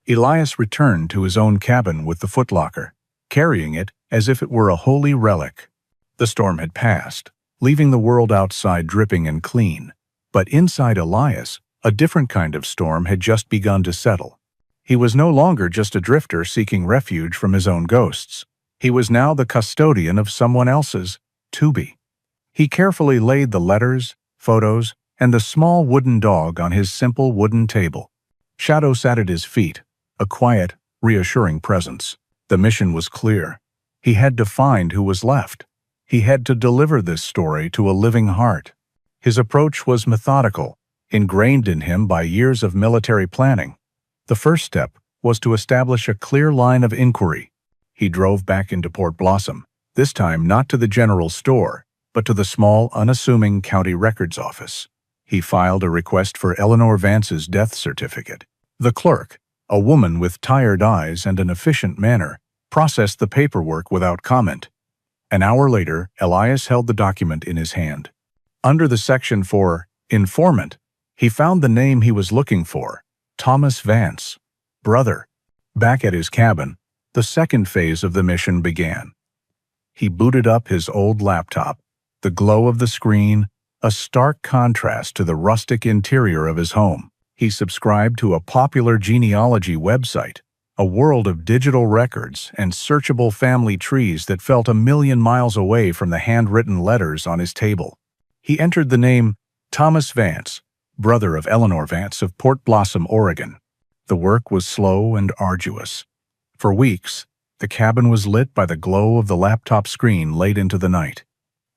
S1: Elias returned to his own cabin with the footlocker, carrying it as if it were a holy relic. The storm had passed, leaving the world outside dripping and clean. But inside Elias, a different kind of storm had just begun to settle. He was no longer just a drifter seeking refuge from his own ghosts. He was now the custodian of someone else's, Tubi. He carefully laid the letters, photos, and the small wooden dog on his simple wooden table. Shadow sat at his feet, a quiet, reassuring presence. The mission was clear. He had to find who was left. He had to deliver this story to a living heart. His approach was methodical, ingrained in him by years of military planning. The first step was to establish a clear line of inquiry. He drove back into Port Blossom, this time not to the general store, but to the small, unassuming county records office. He filed a request for Eleanor Vance's death certificate. The clerk, a woman with tired eyes and an efficient manner, processed the paperwork without comment. An hour later, Elias held the document in his hand. Under the section for informant, he found the name he was looking for, Thomas Vance, brother. Back at his cabin, the second phase of the mission began. He booted up his old laptop, the glow of the screen, a stark contrast to the rustic interior of his home. He subscribed to a popular genealogy website, a world of digital records and searchable family trees that felt a million miles away from the handwritten letters on his table. He entered the name Thomas Vance, brother of Eleanor Vance of Port Blossom, Oregon. The work was slow and arduous. For weeks, the cabin was lit by the glow of the laptop screen late into the night.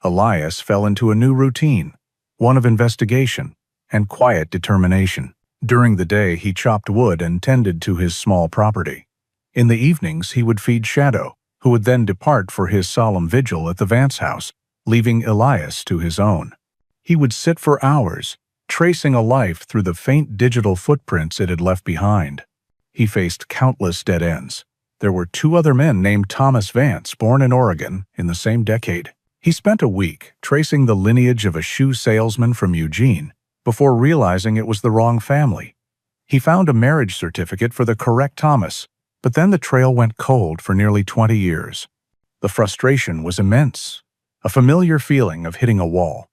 S1: Elias fell into a new routine, one of investigation and quiet determination. During the day, he chopped wood and tended to his small property. In the evenings, he would feed Shadow, who would then depart for his solemn vigil at the Vance house, leaving Elias to his own. He would sit for hours, tracing a life through the faint digital footprints it had left behind. He faced countless dead ends. There were 2 other men named Thomas Vance, born in Oregon, in the same decade. He spent a week tracing the lineage of a shoe salesman from Eugene before realizing it was the wrong family. He found a marriage certificate for the correct Thomas, but then the trail went cold for nearly 20 years. The frustration was immense, a familiar feeling of hitting a wall.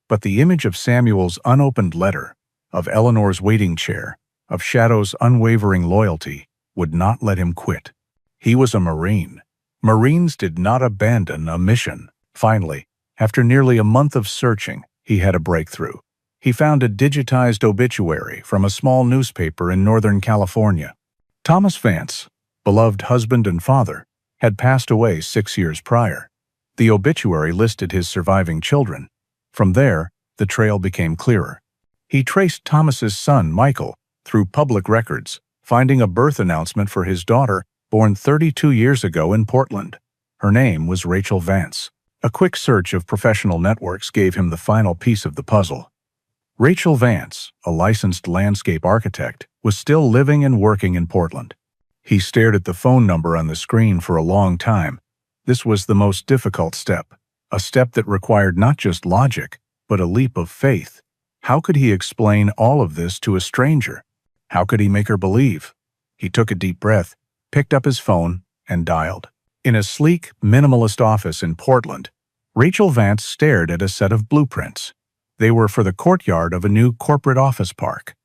S1: But the image of Samuel's unopened letter, of Eleanor's waiting chair, of Shadow's unwavering loyalty, would not let him quit. He was a Marine. Marines did not abandon a mission. Finally, after nearly a month of searching, he had a breakthrough. He found a digitized obituary from a small newspaper in Northern California. Thomas Vance, beloved husband and father, had passed away 6 years prior. The obituary listed his surviving children. From there, the trail became clearer. He traced Thomas's son, Michael, through public records, finding a birth announcement for his daughter, born 32 years ago in Portland. Her name was Rachel Vance. A quick search of professional networks gave him the final piece of the puzzle. Rachel Vance, a licensed landscape architect, was still living and working in Portland. He stared at the phone number on the screen for a long time. This was the most difficult step, a step that required not just logic, but a leap of faith. How could he explain all of this to a stranger? How could he make her believe? He took a deep breath, picked up his phone, and dialed. In a sleek, minimalist office in Portland, Rachel Vance stared at a set of blueprints. They were for the courtyard of a new corporate office park.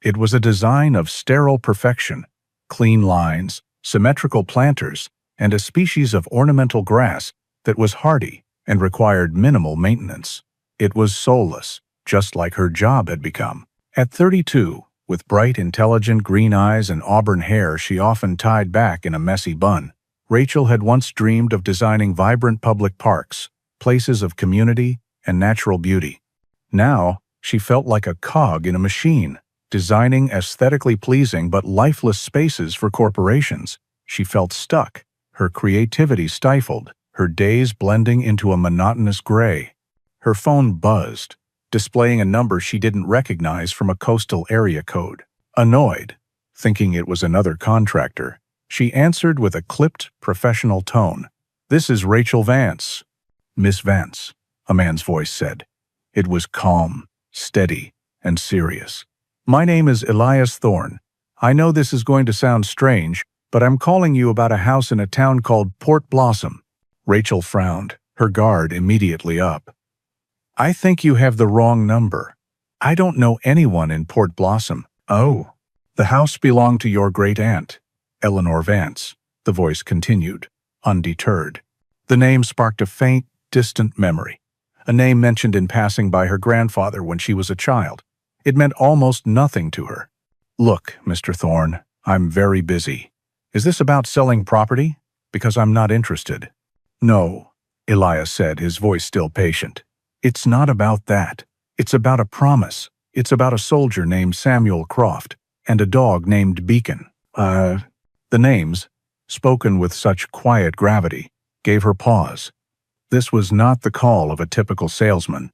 S1: It was a design of sterile perfection, clean lines, symmetrical planters, and a species of ornamental grass that was hardy and required minimal maintenance. It was soulless, just like her job had become. At 32, With bright, intelligent green eyes and auburn hair she often tied back in a messy bun, Rachel had once dreamed of designing vibrant public parks, places of community and natural beauty. Now, she felt like a cog in a machine, designing aesthetically pleasing but lifeless spaces for corporations. She felt stuck, her creativity stifled, her days blending into a monotonous gray. Her phone buzzed, displaying a number she didn't recognize from a coastal area code. Annoyed, thinking it was another contractor, she answered with a clipped, professional tone. "This is Rachel Vance." "Miss Vance," a man's voice said. It was calm, steady, and serious. "My name is Elias Thorne. I know this is going to sound strange, but I'm calling you about a house in a town called Port Blossom." Rachel frowned, her guard immediately up. "I think you have the wrong number. I don't know anyone in Port Blossom." "Oh, the house belonged to your great-aunt, Eleanor Vance," the voice continued, undeterred. The name sparked a faint, distant memory, a name mentioned in passing by her grandfather when she was a child. It meant almost nothing to her. "Look, Mr. Thorne, I'm very busy. Is this about selling property? Because I'm not interested." "No," Elias said, his voice still patient. "It's not about that. It's about a promise. It's about a soldier named Samuel Croft and a dog named Beacon." The names, spoken with such quiet gravity, gave her pause. This was not the call of a typical salesman.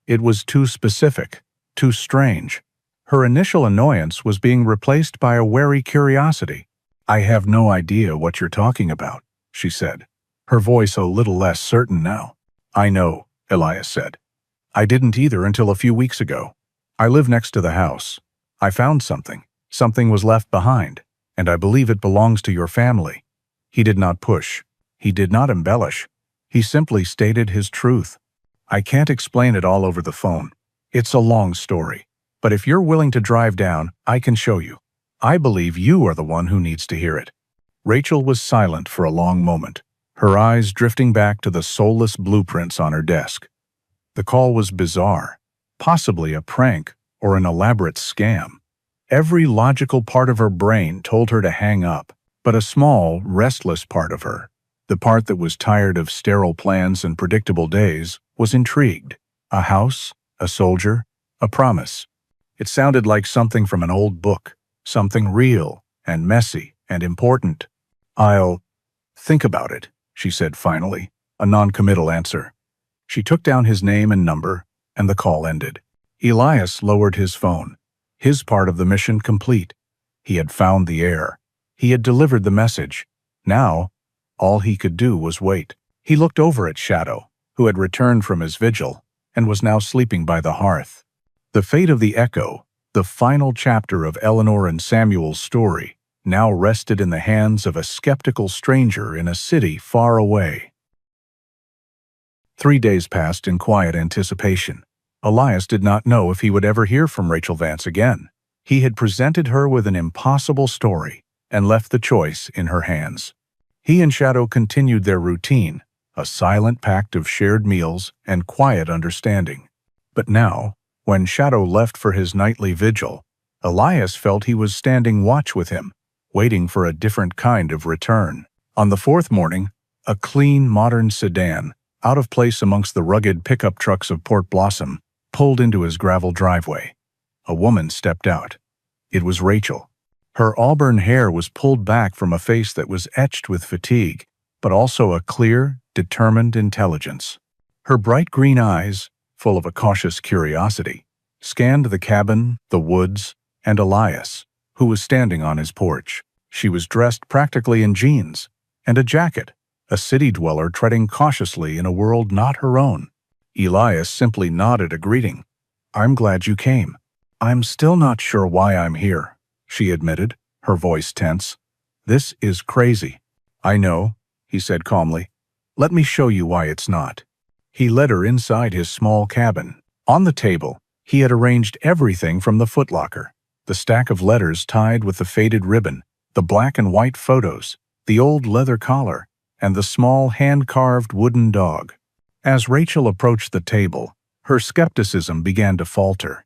S1: It was too specific, too strange. Her initial annoyance was being replaced by a wary curiosity. "I have no idea what you're talking about," she said, her voice a little less certain now. "I know," Elias said. "I didn't either until a few weeks ago. I live next to the house. I found something. Something was left behind, and I believe it belongs to your family." He did not push. He did not embellish. He simply stated his truth. "I can't explain it all over the phone. It's a long story. But if you're willing to drive down, I can show you. I believe you are the one who needs to hear it." Rachel was silent for a long moment, her eyes drifting back to the soulless blueprints on her desk. The call was bizarre, possibly a prank or an elaborate scam. Every logical part of her brain told her to hang up, but a small, restless part of her, the part that was tired of sterile plans and predictable days, was intrigued. A house, a soldier, a promise. It sounded like something from an old book, something real and messy and important. "I'll think about it," she said finally, a non-committal answer. She took down his name and number, and the call ended. Elias lowered his phone, his part of the mission complete. He had found the air. He had delivered the message. Now, all he could do was wait. He looked over at Shadow, who had returned from his vigil and was now sleeping by the hearth. The fate of the Echo, the final chapter of Eleanor and Samuel's story, now rested in the hands of a skeptical stranger in a city far away. 3 days passed in quiet anticipation. Elias did not know if he would ever hear from Rachel Vance again. He had presented her with an impossible story and left the choice in her hands. He and Shadow continued their routine, a silent pact of shared meals and quiet understanding. But now, when Shadow left for his nightly vigil, Elias felt he was standing watch with him, waiting for a different kind of return. On the fourth morning, a clean, modern sedan, out of place amongst the rugged pickup trucks of Port Blossom, pulled into his gravel driveway. A woman stepped out. It was Rachel. Her auburn hair was pulled back from a face that was etched with fatigue, but also a clear, determined intelligence. Her bright green eyes, full of a cautious curiosity, scanned the cabin, the woods, and Elias, who was standing on his porch. She was dressed practically in jeans and a jacket, a city dweller treading cautiously in a world not her own. Elias simply nodded a greeting. "I'm glad you came." "I'm still not sure why I'm here," she admitted, her voice tense. "This is crazy." "I know," he said calmly. "Let me show you why it's not." He led her inside his small cabin. On the table, he had arranged everything from the footlocker, the stack of letters tied with the faded ribbon, the black and white photos, the old leather collar, and the small hand-carved wooden dog. As Rachel approached the table, her skepticism began to falter.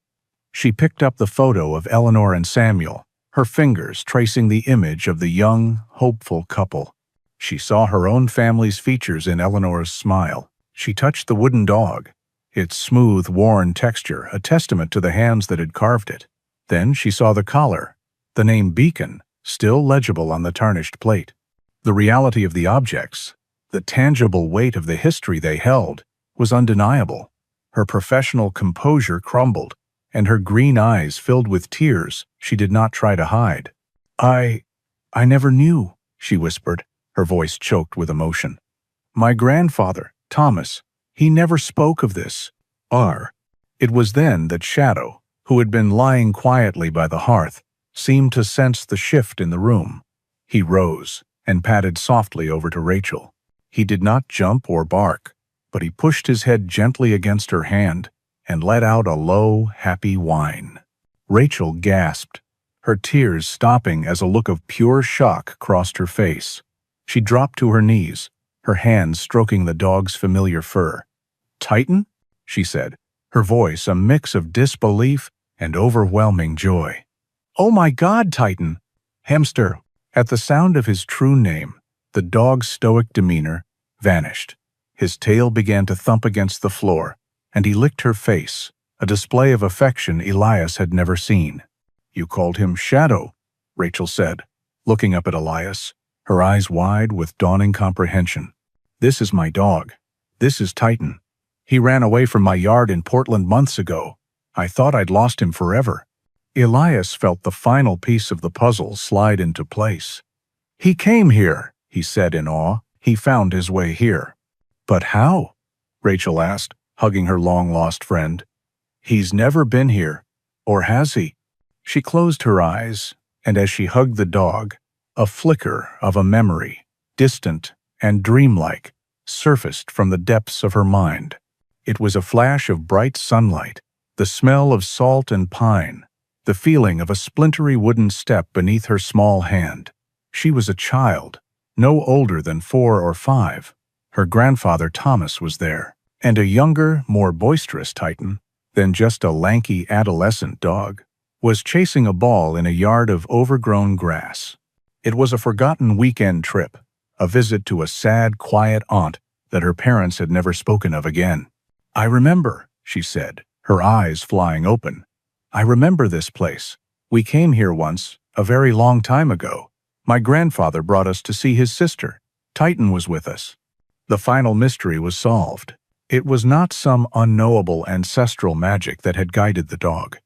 S1: She picked up the photo of Eleanor and Samuel, her fingers tracing the image of the young, hopeful couple. She saw her own family's features in Eleanor's smile. She touched the wooden dog, its smooth, worn texture a testament to the hands that had carved it. Then she saw the collar, the name Beacon, still legible on the tarnished plate. The reality of the objects, the tangible weight of the history they held, was undeniable. Her professional composure crumbled, and her green eyes filled with tears she did not try to hide. I never knew," she whispered, her voice choked with emotion. "My grandfather, Thomas, he never spoke of this. It was then that Shadow, who had been lying quietly by the hearth, seemed to sense the shift in the room. He rose and padded softly over to Rachel. He did not jump or bark, but he pushed his head gently against her hand and let out a low, happy whine. Rachel gasped, her tears stopping as a look of pure shock crossed her face. She dropped to her knees, her hands stroking the dog's familiar fur. "Titan?" she said, her voice a mix of disbelief and overwhelming joy. "Oh my God, Titan!" "Hamster." At the sound of his true name, the dog's stoic demeanor vanished. His tail began to thump against the floor, and he licked her face, a display of affection Elias had never seen. "You called him Shadow," Rachel said, looking up at Elias, her eyes wide with dawning comprehension. "This is my dog. This is Titan. He ran away from my yard in Portland months ago. I thought I'd lost him forever." Elias felt the final piece of the puzzle slide into place. "He came here," he said in awe. "He found his way here." "But how?" Rachel asked, hugging her long-lost friend. "He's never been here. Or has he?" She closed her eyes, and as she hugged the dog, a flicker of a memory, distant and dreamlike, surfaced from the depths of her mind. It was a flash of bright sunlight, the smell of salt and pine, the feeling of a splintery wooden step beneath her small hand. She was a child, no older than 4 or 5. Her grandfather Thomas was there, and a younger, more boisterous Titan than just a lanky adolescent dog was chasing a ball in a yard of overgrown grass. It was a forgotten weekend trip, a visit to a sad, quiet aunt that her parents had never spoken of again. "I remember," she said, her eyes flying open. "I remember this place. We came here once, a very long time ago. My grandfather brought us to see his sister. Titan was with us." The final mystery was solved. It was not some unknowable ancestral magic that had guided the dog.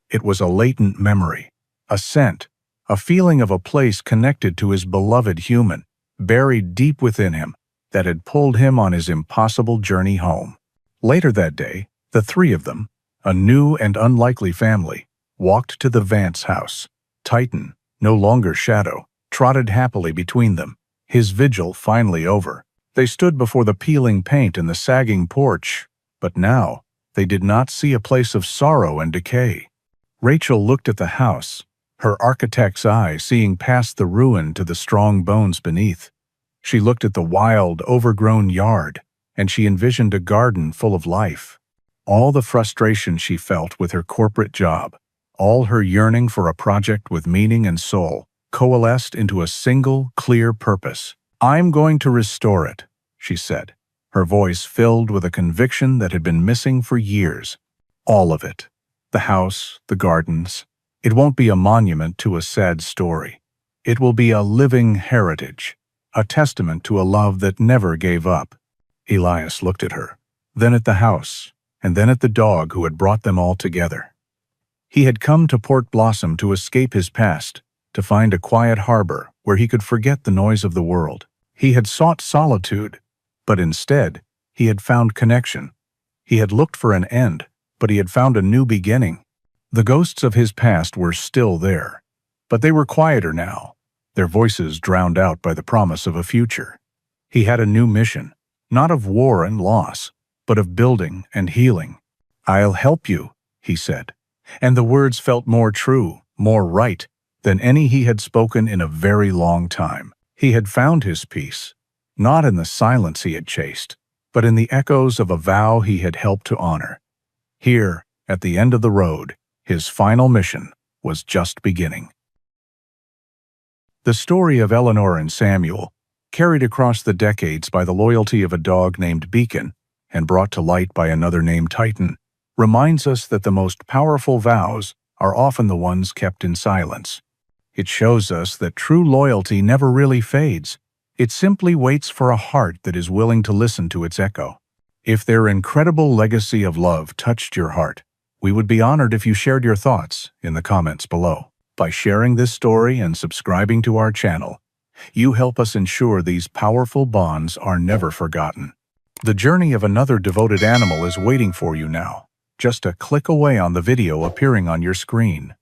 S1: It was a latent memory, a scent, a feeling of a place connected to his beloved human, buried deep within him, that had pulled him on his impossible journey home. Later that day, the 3 of them, a new and unlikely family, walked to the Vance house. Titan, no longer Shadow, trotted happily between them, his vigil finally over. They stood before the peeling paint and the sagging porch, but now they did not see a place of sorrow and decay. Rachel looked at the house, her architect's eye seeing past the ruin to the strong bones beneath. She looked at the wild, overgrown yard, and she envisioned a garden full of life. All the frustration she felt with her corporate job, all her yearning for a project with meaning and soul, coalesced into a single, clear purpose. "I'm going to restore it," she said, her voice filled with a conviction that had been missing for years. "All of it. The house, the gardens. It won't be a monument to a sad story. It will be a living heritage, a testament to a love that never gave up." Elias looked at her, then at the house, and then at the dog who had brought them all together. He had come to Port Blossom to escape his past, to find a quiet harbor where he could forget the noise of the world. He had sought solitude, but instead, he had found connection. He had looked for an end, but he had found a new beginning. The ghosts of his past were still there, but they were quieter now, their voices drowned out by the promise of a future. He had a new mission, not of war and loss, but of building and healing. "I'll help you," he said, and the words felt more true, more right, than any he had spoken in a very long time. He had found his peace, not in the silence he had chased, but in the echoes of a vow he had helped to honor. Here, at the end of the road, His final mission was just beginning. The story of Eleanor and Samuel, carried across the decades by the loyalty of a dog named Beacon and brought to light by another named Titan, reminds us that the most powerful vows are often the ones kept in silence. It shows us that true loyalty never really fades. It simply waits for a heart that is willing to listen to its echo. If their incredible legacy of love touched your heart, we would be honored if you shared your thoughts in the comments below. By sharing this story and subscribing to our channel, you help us ensure these powerful bonds are never forgotten. The journey of another devoted animal is waiting for you now, just a click away on the video appearing on your screen.